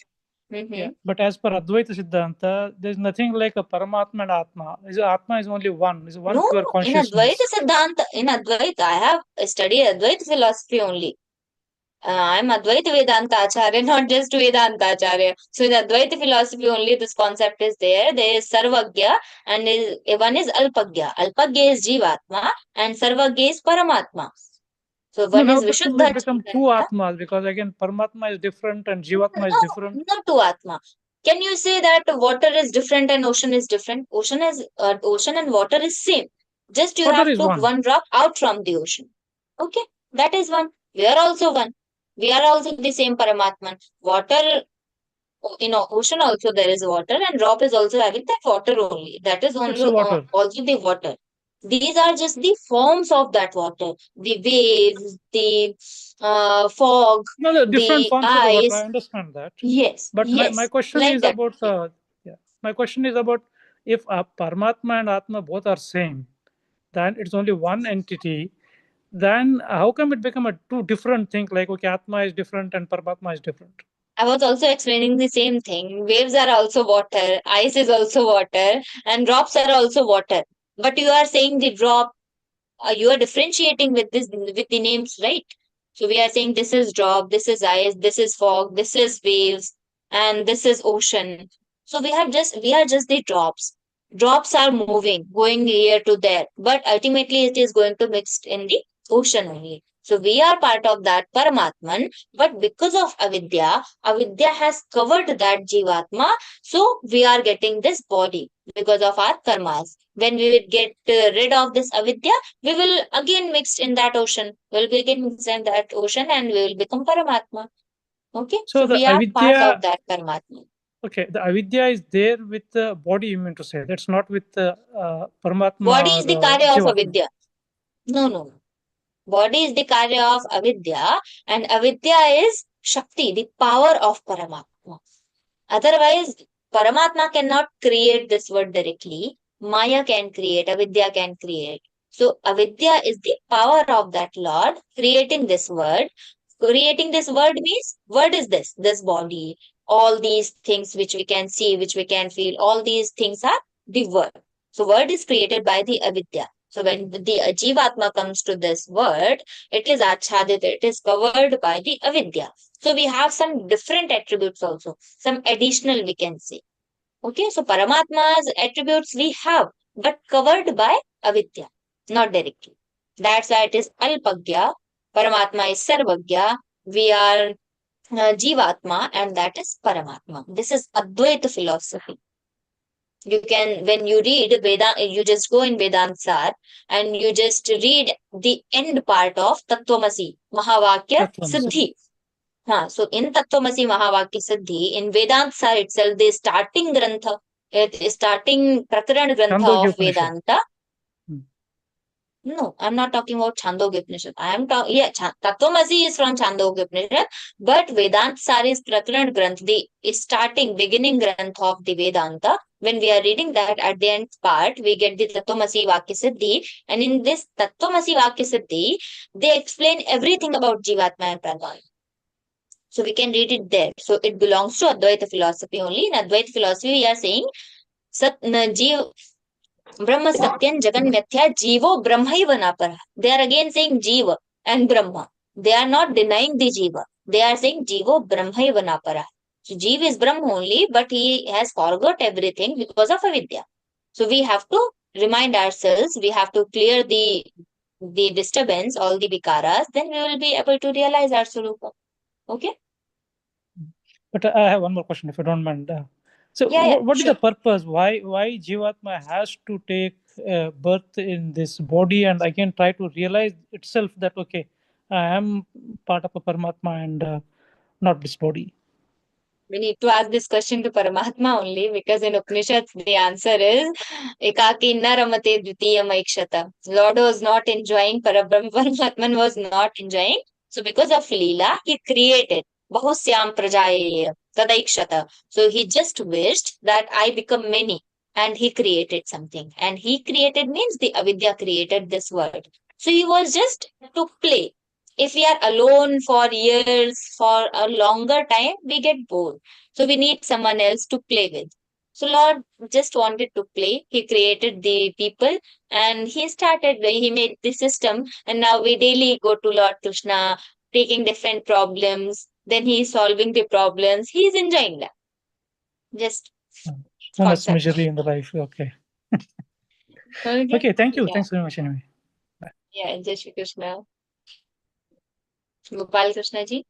Yeah, but as per Advaita Siddhanta, there's nothing like a Paramatma and Atma. Atma is only one. Is one pure In consciousness. Advaita Siddhanta, in Advaita, I have studied Advaita philosophy only. I'm Advaita Vedanta Acharya, not just Vedanta Acharya. So in Advaita philosophy only this concept is there. There is Sarvagya and one is Alpagya. Alpagya is Jivatma and Sarvagya is Paramatma. So one is Vishuddha. It become two Atmas because again Paramatma is different and Jivatma is different. Not two Atma. Can you say that water is different and ocean is different? Ocean and water is same. Just you have took one drop out from the ocean. Okay, that is one. We are also one. We are also the same Paramatman. Water, ocean also there is water and drop is also having that water only. That is only also the water. These are just the forms of that water. The waves, the fog, No, different the forms ice. of the water. I understand that. Yes. But yes, my question like is that. about my question is about if Paramatma and Atma both are same, then it's only one entity. Then how come it become a two different thing? Like okay, Atma is different and Paramatma is different. I was also explaining the same thing. Waves are also water, ice is also water, and drops are also water. But you are saying the drop, you are differentiating with the names, right? So we are saying this is drop, this is ice, this is fog, this is waves, and this is ocean. So we are just the drops. Drops are moving, going here to there, but ultimately it is going to mix in the ocean only. So we are part of that Paramatman, but because of avidya has covered that Jivatma, so we are getting this body because of our karmas. When we will get rid of this avidya, we will again mixed in that ocean. We will begin mixed in that ocean and we will become Paramatma. Okay? So we are part of that Paramatma. Okay, the avidya is there with the body, you mean to say. That's not with the Paramatma. Body is the karya of avidya. No. Body is the karya of avidya and avidya is Shakti, the power of Paramatma. Otherwise, Paramatma cannot create this word directly. Maya can create, avidya can create. So, avidya is the power of that Lord creating this word. Creating this word means, word is this body. All these things which we can see, which we can feel, all these things are the word. So word is created by the avidya. So when the Jivatma comes to this word, it is achhadit, it is covered by the avidya. So we have some different attributes also, some additional we can say. Okay, so Paramatma's attributes we have, but covered by avidya, not directly. That's why it is Alpagya, Paramatma is Sarvagya, we are Jivatma, and that is Paramatma. This is Advaita philosophy. You can, when you read Vedanta, you just go in Vedantsar and you just read the end part of Tattvamasi, Mahavakya Siddhi. So in Tattvamasi Mahavakya Siddhi, in Vedantsar itself, the starting grantha, starting Prakaran grantha of Vedanta. No, I'm not talking about Chandogya Upanishad. I am talking, Tattvamasi is from Chandogya Upanishad, but Vedanta Sar is Prakaran Granth, the starting, beginning Granth of the Vedanta. When we are reading that at the end part, we get the Tattvamasi Vakya Siddhi. And in this Tattvamasi Vakya Siddhi, they explain everything about Jivatma and Paramatma. So we can read it there. So it belongs to Advaita philosophy only. In Advaita philosophy, we are saying Brahma Satyam Jagan Mithya Jivo Brahmaiva Napara. They are again saying Jiva and Brahma. They are not denying the Jiva. They are saying Jivo Brahmaiva Napara. So Jiva is Brahma only, but he has forgot everything because of avidya. So we have to remind ourselves, we have to clear the disturbance, all the vikaras, then we will be able to realize our Swarupa. Okay? But I have one more question, if you don't mind. So what is the purpose? Why Jivatma has to take birth in this body and again try to realize itself that, okay, I am part of a Paramatma and not this body? We need to ask this question to Paramatma only, because in Upanishads the answer is Ekaki naramate dvitiyam aikshata. Lord was not enjoying, Paramatman was not enjoying. So because of Leela, he created Bahusyam Prajaya Tadaikshata. So he just wished that I become many, and he created something. And he created means the avidya created this world. So he was just to play. If we are alone for years, for a longer time, we get bored. So we need someone else to play with. So Lord just wanted to play. He created the people and he made the system. And now we daily go to Lord Krishna, taking different problems. Then he is solving the problems. He is enjoying that. Just So much misery in the life. Okay. Okay, thank you. Yeah. Thanks very much anyway. Yeah, Jai Shri Krishna. Rupal Krishna ji.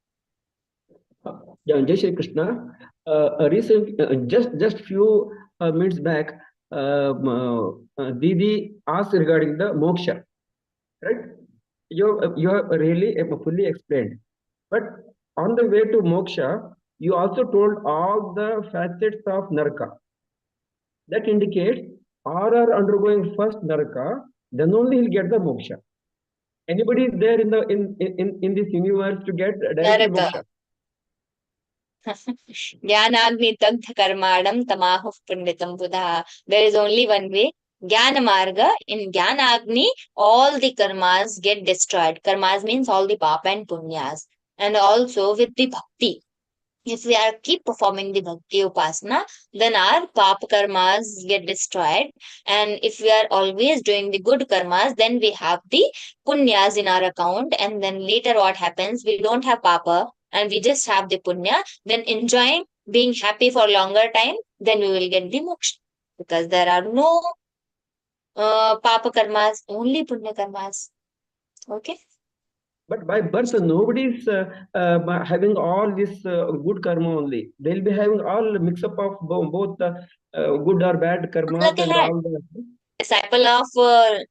Jai Shri Krishna. Just few minutes back, Didi asked regarding the moksha, right? You have really fully explained. But on the way to moksha, you also told all the facets of naraka. That indicates all are undergoing first naraka, then only he'll get the moksha. Anybody is there in this universe to get directly moksha? Jnanagni tagdha karmadam tamahuh punditam buddha. There is only one way. Jnana marga. In Jnanagni, all the karmas get destroyed. Karmas means all the papa and punyas. And also with the bhakti. If we are keep performing the bhakti upasana, then our papa karmas get destroyed. And if we are always doing the good karmas, then we have the punyas in our account. And then later what happens? We don't have papa and we just have the punya. Then enjoying, being happy for longer time, then we will get the moksha. Because there are no papa karmas, only punya karmas. Okay? But by birth, nobody is having all this good karma only. They'll be having all mix up of both good or bad karmas and all the. Disciple of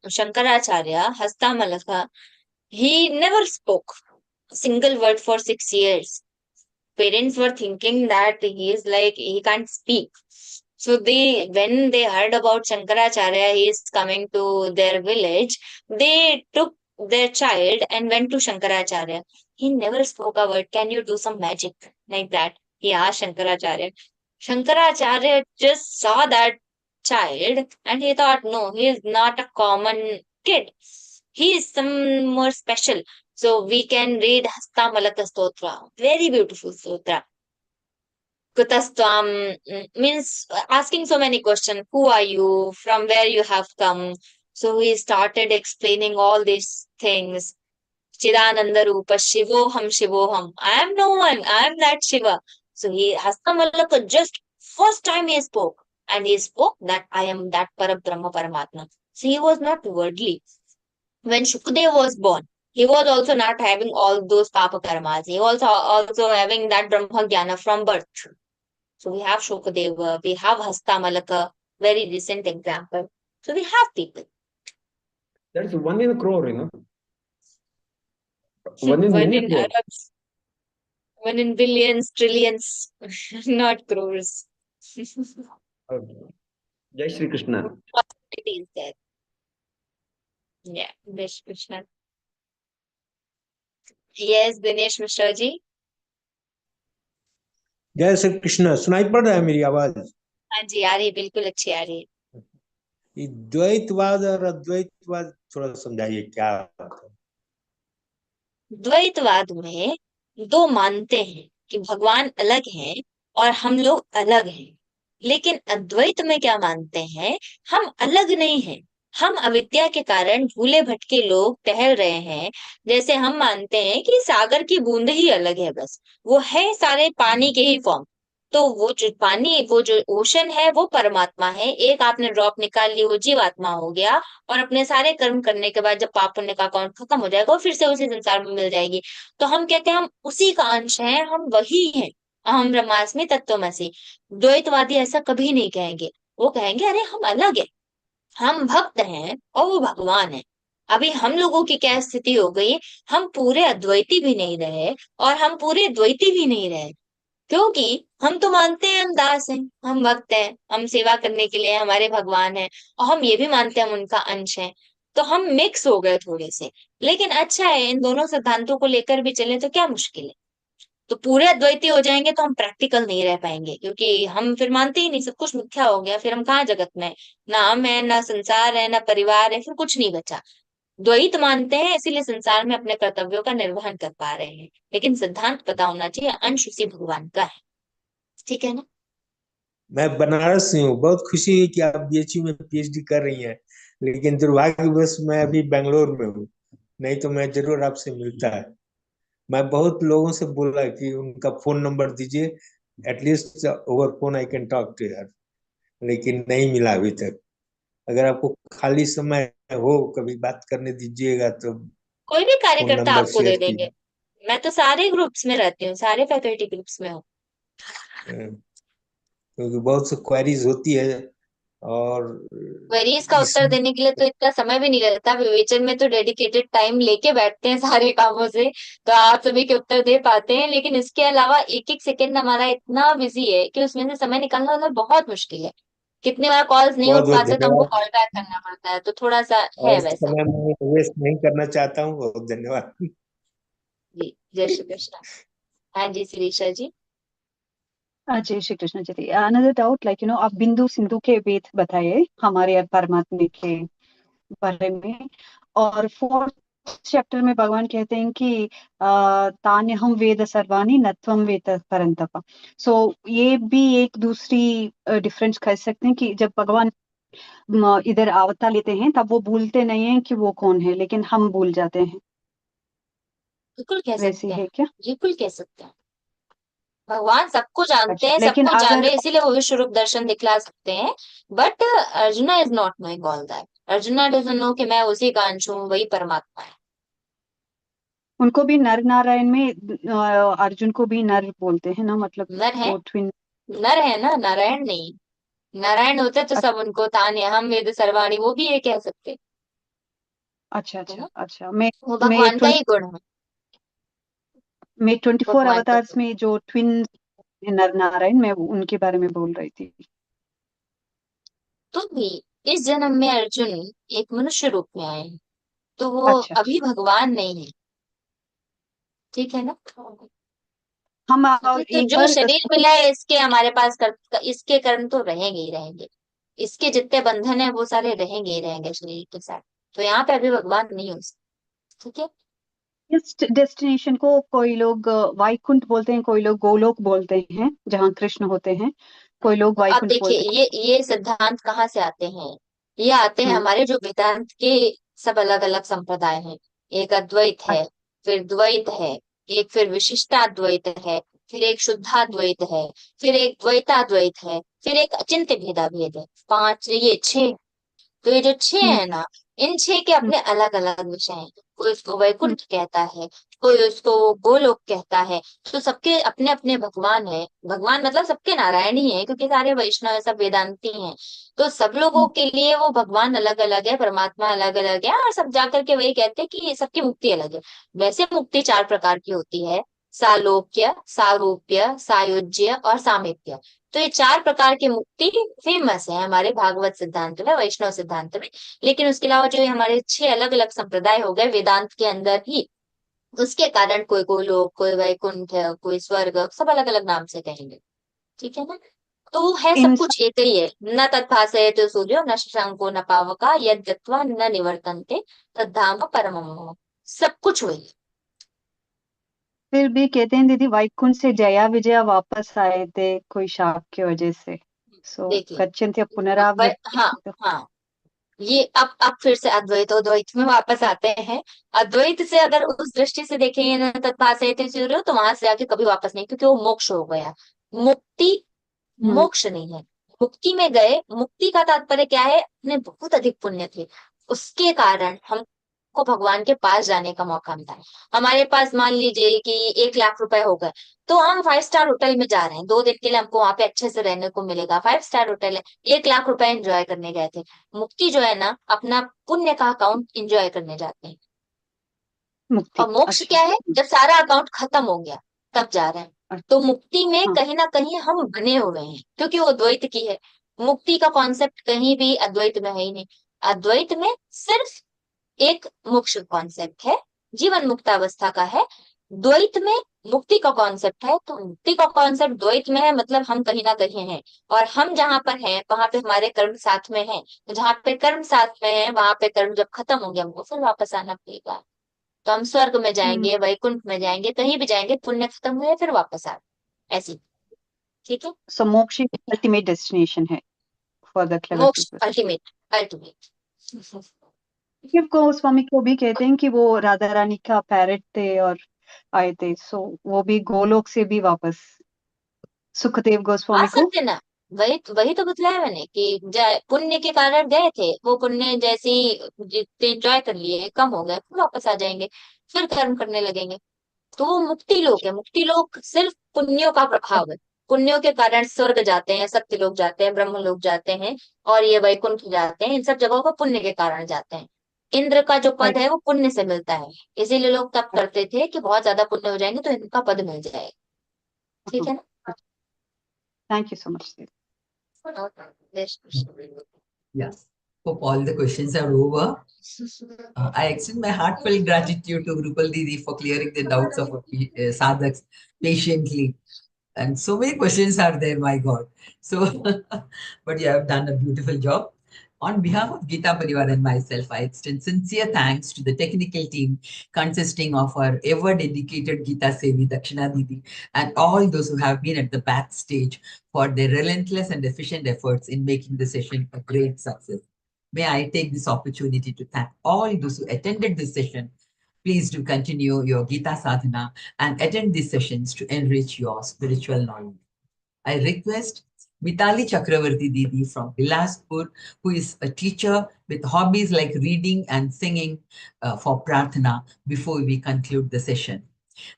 Shankaracharya, Hastamalaka, he never spoke a single word for 6 years. Parents were thinking that he can't speak. So when they heard about Shankaracharya, he is coming to their village, they took their child and went to Shankaracharya. He never spoke a word. Can you do some magic like that? He asked Shankaracharya. Shankaracharya just saw that child and he thought, no, he is not a common kid. He is some more special. So we can read Hasta Malaka Stotra. Very beautiful Stotra. Kutastam means asking so many questions. Who are you? From where you have come? So he started explaining all these things. Chidananda Rupa Shivoham Shivoham. I am no one. I am that Shiva. So he Hastamalaka just first time he spoke. And he spoke that I am that Parabrahma Paramatma. So he was not worldly. When Shukdev was born, he was also not having all those papa karmas. He was also having that Brahma Jnana from birth. So we have Shukadeva, we have Hastamalaka, very recent example. So we have people. That's one in a crore, you know. One in One many in crore. Arabs, one in billions, trillions, not crores. Okay. Jai Shri Krishna. Possibility is there. Yeah, Jai Shri Krishna. Yes, Dinesh Mishra ji. जय श्री कृष्ण। सुनाई पड़ रहा है मेरी आवाज? हाँ जी, आ रही है, बिल्कुल अच्छी आ रही है। ये द्वैतवाद और अद्वैतवाद थोड़ा समझाइए क्या बात है? द्वैतवाद में दो मानते हैं कि भगवान अलग हैं और हम लोग अलग हैं। लेकिन अद्वैत में क्या मानते हैं? हम अलग नहीं हैं। हम अविद्या के कारण भूले भटके लोग टहल रहे हैं। जैसे हम मानते हैं कि सागर की बूंद ही अलग है, बस वो है सारे पानी के ही फॉर्म। तो वो जो पानी, वो जो ओशन है वो परमात्मा है। एक आपने ड्रॉप निकाल ली, वो जीवात्मा हो गया। और अपने सारे कर्म करने के बाद जब पाप पुण्य का अकाउंट खत्म हो जाएगा, वो फिर से उसी संसार में मिल जाएगी। तो हम कहते हैं हम उसी का अंश हैं, हम वही हैं। अहम ब्रह्मास्मि तत्त्वमसि। द्वैतवादी ऐसा कभी नहीं कहेंगे। वो कहेंगे अरे हम अलग है, हम भक्त हैं और वो भगवान है। अभी हम लोगों की क्या स्थिति हो गई? हम पूरे अद्वैती भी नहीं रहे और हम पूरे द्वैती भी नहीं रहे। क्योंकि हम तो मानते हैं हम दास हैं, हम भक्त हैं, हम सेवा करने के लिए हमारे भगवान हैं, और हम ये भी मानते हैं हम उनका अंश हैं। तो हम मिक्स हो गए थोड़े से। लेकिन अच्छा है, इन दोनों सिद्धांतों को लेकर भी चले तो क्या मुश्किल है। तो पूरे अद्वैती हो जाएंगे तो हम प्रैक्टिकल नहीं रह पाएंगे, क्योंकि हम फिर मानते ही नहीं, सब कुछ मिथ्या हो गया, फिर हम कहाँ जगत में हैं? ना हम है, ना संसार है, ना परिवार है, फिर कुछ नहीं बचा। द्वैत मानते हैं इसीलिए संसार में अपने कर्तव्यों का निर्वहन कर पा रहे हैं। लेकिन सिद्धांत पता होना चाहिए, अंश उसी भगवान का है। ठीक है ना? मैं बनारस से हूँ। बहुत खुशी है कि आप बीएचयू में पीएचडी कर रही हैं, लेकिन दुर्भाग्यवश मैं अभी बेंगलोर में हूँ, नहीं तो मैं जरूर आपसे मिलता है। मैं बहुत लोगों से बोला कि उनका फोन नंबर दीजिए, at least over phone I can talk to her, लेकिन नहीं मिला अभी तक। अगर आपको खाली समय हो, कभी बात करने दीजिएगा तो कोई भी फोन कार्यकर्ता नंबर आपको दे शेयर देंगे। कीजिए। मैं तो सारे ग्रुप्स में रहती हूँ, सारे फैकल्टी ग्रुप्स में हूँ। क्योंकि बहुत सी क्वेरीज होती है और क्वेरीज का इस उत्तर देने के लिए तो इतना समय भी नहीं रहता। विवेचन में तो डेडिकेटेड टाइम लेके बैठते हैं सारे कामों से, तो आप सभी के उत्तर दे पाते हैं। लेकिन इसके अलावा एक एक सेकंड हमारा इतना बिजी है कि उसमें से समय निकालना मतलब बहुत मुश्किल है। कितनी बार कॉल्स नहीं बहुत उठ बहुत पाते तो हमको धन्यवाद। कॉल बैक करना पड़ता है, तो थोड़ा सा और है वैसा। समय मैं वेस्ट नहीं करना चाहता हूँ। बहुत धन्यवाद। जी, जय श्री कृष्ण। हाँ जी, शिरीषा जी। जय Shri Krishna ji. Another doubt, like आप बिंदु सिंधु के वेद बताए हमारे परमात्मा के बारे में, और 4th चैप्टर में भगवान कहते हैं कि तान्यहम वेद सर्वाणि न त्वं वेद परंतप। सो ये भी एक दूसरी डिफरेंस कह सकते हैं कि जब भगवान इधर अवतार लेते हैं तब वो भूलते नहीं हैं कि वो कौन है, लेकिन हम भूल जाते हैं। बिल्कुल कह वैसी सकते हैं, है क्या? बिल्कुल कह सकते हैं। भगवान सबको जानते अच्छा, हैं, लेकिन सबको जान अगर रहे हैं, इसीलिए वो विश्व रूप दर्शन दिखला सकते हैं। But arjuna is not knowing all that. Arjuna doesn't know कि मैं उसी का अंश हूँ, वही परमात्मा है। उनको भी नर नारायण में अर्जुन को भी नर बोलते हैं ना, मतलब नर है, वो ट्विन। नर है ना, नारायण नहीं। नारायण होते तो सब उनको तान्य हम वेद सर्वाणी वो भी ये कह सकते, अच्छा है अच्छा ना? अच्छा। वो मैं भगवान का ही गुण है। 24 भगवान का अवतार्स गुण। में जो ट्विन नर नारायण, मैं उनके बारे में बोल रही थी। तो भी इस जन्म में अर्जुन एक मनुष्य रूप में आए हैं, तो वो अच्छा अभी भगवान नहीं है। ठीक है ना? हम अभी तो एक जो बार शरीर मिला है इसके हमारे पास इसके कर्म तो रहेंगे ही रहेंगे। इसके जितने बंधन है वो सारे रहेंगे ही रहेंगे शरीर के साथ। तो यहाँ पे अभी भगवान नहीं हो सकते। ठीक है? इस डेस्टिनेशन को कोई लोग वैकुंठ बोलते हैं, कोई लोग गोलोक बोलते हैं, जहाँ कृष्ण होते हैं, कोई लोग अब वैकुंठ देखिए बोलते हैं। ये सिद्धांत कहाँ से आते हैं? ये आते हैं हमारे जो वेदांत के सब अलग अलग संप्रदाय हैं। एक अद्वैत है, फिर द्वैत है, एक फिर विशिष्टाद्वैत है, फिर एक शुद्धाद्वैत है, फिर एक द्वैताद्वैत है, फिर एक अचिंत्य भेदाभेद है। पांच, ये छह। तो ये जो छह है ना, इन छह के अपने अलग अलग विषय हैं। कोई उसको वैकुंठ कहता है, कोई उसको गोलोक कहता है। तो सबके अपने अपने भगवान है। भगवान मतलब सबके नारायण ही है, क्योंकि सारे वैष्णव सब वेदांती हैं। तो सब लोगों के लिए वो भगवान अलग अलग है, परमात्मा अलग अलग है, और सब जाकर के वही कहते हैं कि सबकी मुक्ति अलग है। वैसे मुक्ति चार प्रकार की होती है: सालोक्य, सारूप्य, सायुज्य और सामीप्य। तो ये चार प्रकार की मुक्ति फेमस है हमारे भागवत सिद्धांत में, वैष्णव सिद्धांत में। लेकिन उसके अलावा जो ये हमारे छह अलग अलग संप्रदाय हो गए वेदांत के अंदर ही, उसके कारण कोई गोलोक, कोई वैकुंठ, कोई स्वर्ग, सब अलग अलग नाम से कहेंगे। ठीक है ना? तो वो है, सब कुछ एक ही है। न तत्भासयते सूर्यो न शशांको न पावका यद् गत्वा न निवर्तन्ते तद्धाम परमं मम। सब कुछ वही है। फिर भी कहते हैं दीदी, वैकुंठ से जया विजया वापस आए थे कोई शाप की वजह से। सो देखिए, गच्छन्ति पुनरावृत्ति। हाँ हाँ, ये अब फिर से अद्वैत अद्वैत में वापस आते हैं। अद्वैत से अगर उस दृष्टि से देखेंगे ना, तत्पासयते सूर्यो, तो वहां से आके कभी वापस नहीं, क्योंकि वो मोक्ष हो गया। मुक्ति मोक्ष नहीं है। मुक्ति में गए, मुक्ति का तात्पर्य क्या है? अपने बहुत अधिक पुण्य थे, उसके कारण हमको भगवान के पास जाने का मौका मिला है। हमारे पास मान लीजिए कि 1 लाख रुपए हो गए, तो हम 5 स्टार होटल में जा रहे हैं, 2 दिन के लिए हमको वहां पे अच्छे से रहने को मिलेगा। 5 स्टार होटल है, 1 लाख रुपए एंजॉय करने गए थे। मुक्ति जो है ना, अपना पुण्य का अकाउंट एंजॉय करने जाते हैं। मुक्ति। और मोक्ष क्या है? जब सारा अकाउंट खत्म हो गया तब जा रहे हैं। तो मुक्ति में कहीं ना कहीं हम बने हुए हैं, क्योंकि वो द्वैत की है। मुक्ति का कॉन्सेप्ट कहीं भी अद्वैत में है ही नहीं। अद्वैत में सिर्फ एक मोक्ष कॉन्सेप्ट है, जीवन मुक्तावस्था का है। द्वैत में मुक्ति का कॉन्सेप्ट है। तो मुक्ति का कॉन्सेप्ट द्वैत में है, मतलब हम कहीं ना कहीं हैं, और हम जहां पर हैं वहां पे हमारे कर्म साथ में हैं। तो जहां पे कर्म साथ में है, वहां पे कर्म जब खत्म होंगे हमको फिर वापस आना पड़ेगा। तो हम स्वर्ग में जाएंगे, वैकुंठ में जाएंगे, कहीं भी जाएंगे, पुण्य खत्म हुए फिर वापस आ ऐसी। ठीक है? सो मोक्ष अल्टीमेट डेस्टिनेशन है for the clever moksha people. Ultimate, ultimate. Shiv Goswami को भी कहते हैं कि वो राधा रानी का पैरेट थे और आए थे। सो वो भी गोलोक से भी वापस सुखदेव आ गोस्वामी को। सकते ना। वही तो बतलाया मैंने कि पुण्य के कारण गए थे, वो पुण्य जैसे ही जितने एंजॉय कर लिए कम हो गए, फिर वापस आ जाएंगे, फिर कर्म करने लगेंगे। तो वो मुक्ति लोक है। मुक्ति लोक सिर्फ पुण्यों का प्रभाव है। पुण्यों के कारण स्वर्ग जाते हैं, सत्य लोग जाते हैं, ब्रह्म लोग जाते हैं, और ये वैकुंठ जाते हैं। इन सब जगहों पर पुण्य के कारण जाते हैं। इंद्र का जो पद है वो पुण्य से मिलता है, इसीलिए लोग तब करते थे कि बहुत ज्यादा पुण्य हो जाएंगे तो इनका पद मिल जाएगा। ठीक है ना? Thank you so much. Yes. Hope all the questions are over. I extend my heartfelt gratitude to Rupal Didi for clearing the doubts of sadhaks patiently. And so many questions are there, my God. So, but you have done a beautiful job. On behalf of Geeta Pariwar and myself, I extend sincere thanks to the technical team consisting of our ever-dedicated Geeta Sevi, Dakshina Didi, and all those who have been at the backstage for their relentless and efficient efforts in making the session a great success. May I take this opportunity to thank all those who attended this session. Please do continue your Gita sadhana and attend these sessions to enrich your spiritual knowledge. I request Mitali Chakravarti Didi from Bilaspur, who is a teacher with hobbies like reading and singing for Prarthana before we conclude the session.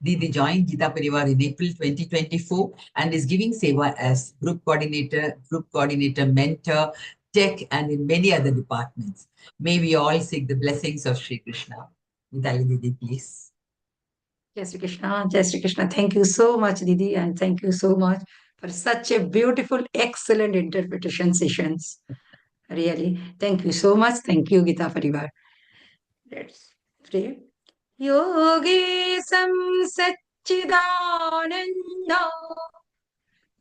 Didi joined Geeta Pariwar in April 2024 and is giving seva as group coordinator, mentor, tech, and in many other departments. May we all seek the blessings of Sri Krishna. Mitali Didi, please. Jai Shri Krishna, Jai Shri Krishna. Thank you so much, Didi, and thank you so much for such a beautiful, excellent interpretation sessions. Really, thank you so much. Thank you, Gita Parivar. Let's pray. Yogesam Satchidananda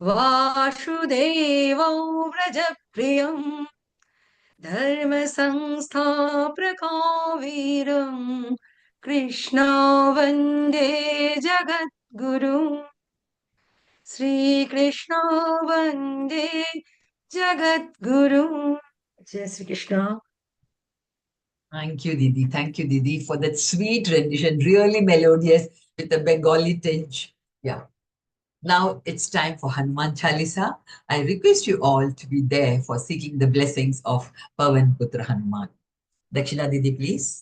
Vasudevam Vrajapriyam Dharma Samsthaprakaviram कृष्णो वन्दे जगद्गुरुम् श्रीकृष्णो वन्दे जगद्गुरुम् जय Shri Krishna. Thank you, Didi. Thank you, Didi, for that sweet rendition, really melodious with a Bengali tinge. Yeah. Now it's time for Hanuman Chalisa. I request you all to be there for seeking the blessings of Pavan Putra Hanuman. Dakshina Didi, please.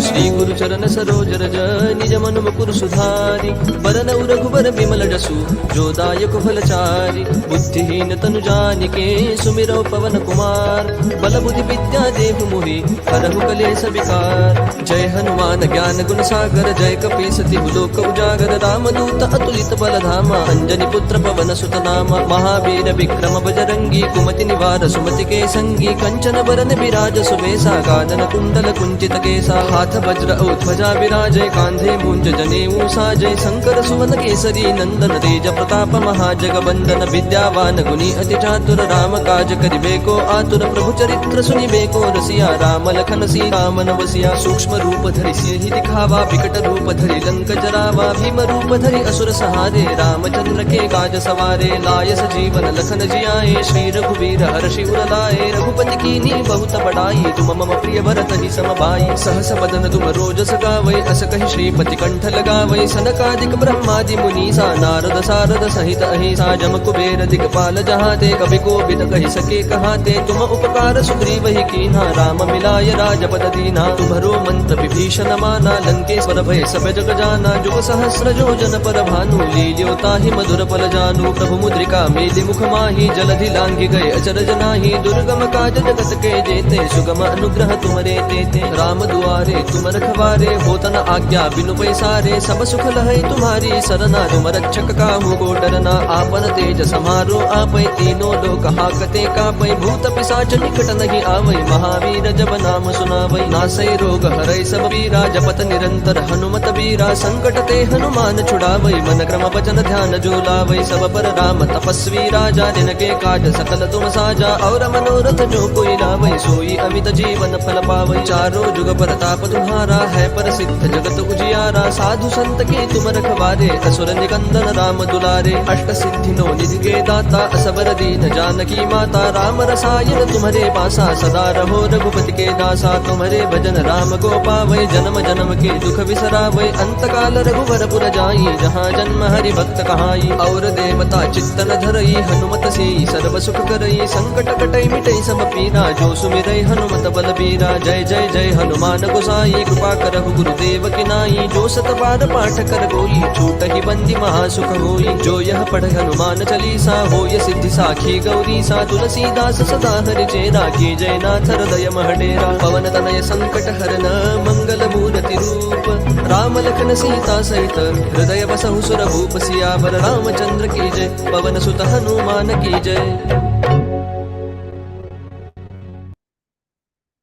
Shri गुरु चरण सरोज रज निज मन मुकुर सुधारी बरन रघुबर बिमल जसु जो दायक फलचारी बुद्धिहीन तनु जानिके सुमिरौ पवन कुमार बल बुद्धि विद्या देहु मोहि हरहु कलेश विकार जय हनुमान ज्ञान गुण सागर जय कपीस तिहु लोक उजागर रामदूत अतुलित बल धामा अंजनी पुत्र पवन सुत नामा महावीर विक्रम बजरंगी कुमति निवार सुमति के संगी कंचन बरन विराज सुबेसा कानन कुंडल कुंचित केसा हाथ वज्र ध्वजा विराजय कांधे मूंज जनेऊ साजय शंकर सुवन केसरी नंदन तेज प्रताप महाजग बंदन विद्यावान गुणी अति चातुर राम काज करिबेको आतुर प्रभु चरित्र सुनिबेको रसिया राम लखन सीता मन बसिया सूक्ष्म रूप धरि सियहि दिखावा विकट रूप धरि लंक जरावा भीम रूप धरि असुर सहारे रामचंद्र के काज सवारे लाय सजीवन लखन जियाए श्री रघुवीर हर्षि उर लाए रघुपति कीन्ही बहुत बड़ाई तुम मम प्रिय भरत ही सम भाई सहस बदन तुम रोजस गावै अस कहि श्रीपति कंठ लगावै सनकादिक ब्रह्मादि मुनीसा नारद सारद सहित अहिसा जम कुबेर दिगपाल जहाते कवि कोविद कहि सके कहाते तुम उपकार सुग्रीव ही कीन्हा राम मिलाय राजपद दीना तुम्हरो मंत्र विभीषण माना लंकेश्वर भय सब जग जाना जुग सहस्र योजन पर भानु लील्यो ताहि मधुर पल जानु प्रभु मुद्रिका मेलि मुख माहि जलधि लांघि गए अचरज नाहि दुर्गम काज जगत के जेते सुगम अनुग्रह तुमरे तेते राम दुआरे तुम रखवारे होत न आज्ञा बिनु पैसारे सब सुख लहै तुम्हारी सरना तुम रक्षक काहू को डरना आपन तेज समारो आपै तीनों लोक हाकते कापै भूत पिशाच निकट नहीं आवै महावीर जब नाम सुनावै नासै रोग हरै सब पीरा जपत निरंतर हनुमत बीरा संकट ते हनुमान छुड़ावै मन क्रम वचन ध्यान जो लावै सब पर राम तपस्वी राजा जिनके काज सकल तुम साजा और मनोरथ जो कोई लावै सोई अमित जीवन फल पावै चारों जुग प्रताप तुम्हारा है प्रसिद्ध जगत उजियारा साधु संत के तुम रखवारे असुर निकंदन राम दुलारे अष्ट सिद्धि नो निधि के दाता असबर दीन जानकी माता राम रसायन तुम्हारे पासा सदा रहो रघुपति के दासा तुम्हारे भजन राम को पावै जन्म जन्म के दुख बिसरावै अंत काल रघुवर पुर जाई जहाँ जन्म हरि भक्त कहाई और देवता चित्तन धरई हनुमत से सर्व सुख करई संकट कटई मिटई सब पीरा जो सुमिरै हनुमत बल बीरा जय जय जय हनुमान गोसाई कृपा करहु गुरुदेव की नाई जो सत बार पाठ कर बोली छूट ही बंदी महासुख होई जो यह पढ़ हनुमान चालीसा होय सिद्धि साखी गौरी सा तुलसीदास सदा हरि चेरा की जय नाथ हृदय महडेरा पवन तनय संकट हरन मंगल मूर्ति रूप राम लखन सीता सहित हृदय बसहु सुर भूप सियावर रामचंद्र की जय पवन सुत हनुमान की जय.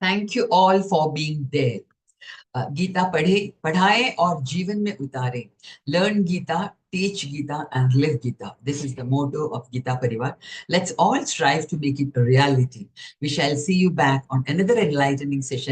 Thank you all for being there. Gita पढ़ाए और जीवन में उतारे. Learn Geeta, teach Geeta and live Geeta. This is the motto of Geeta Pariwar. Let's all strive to make it a reality. We shall see you back on another enlightening session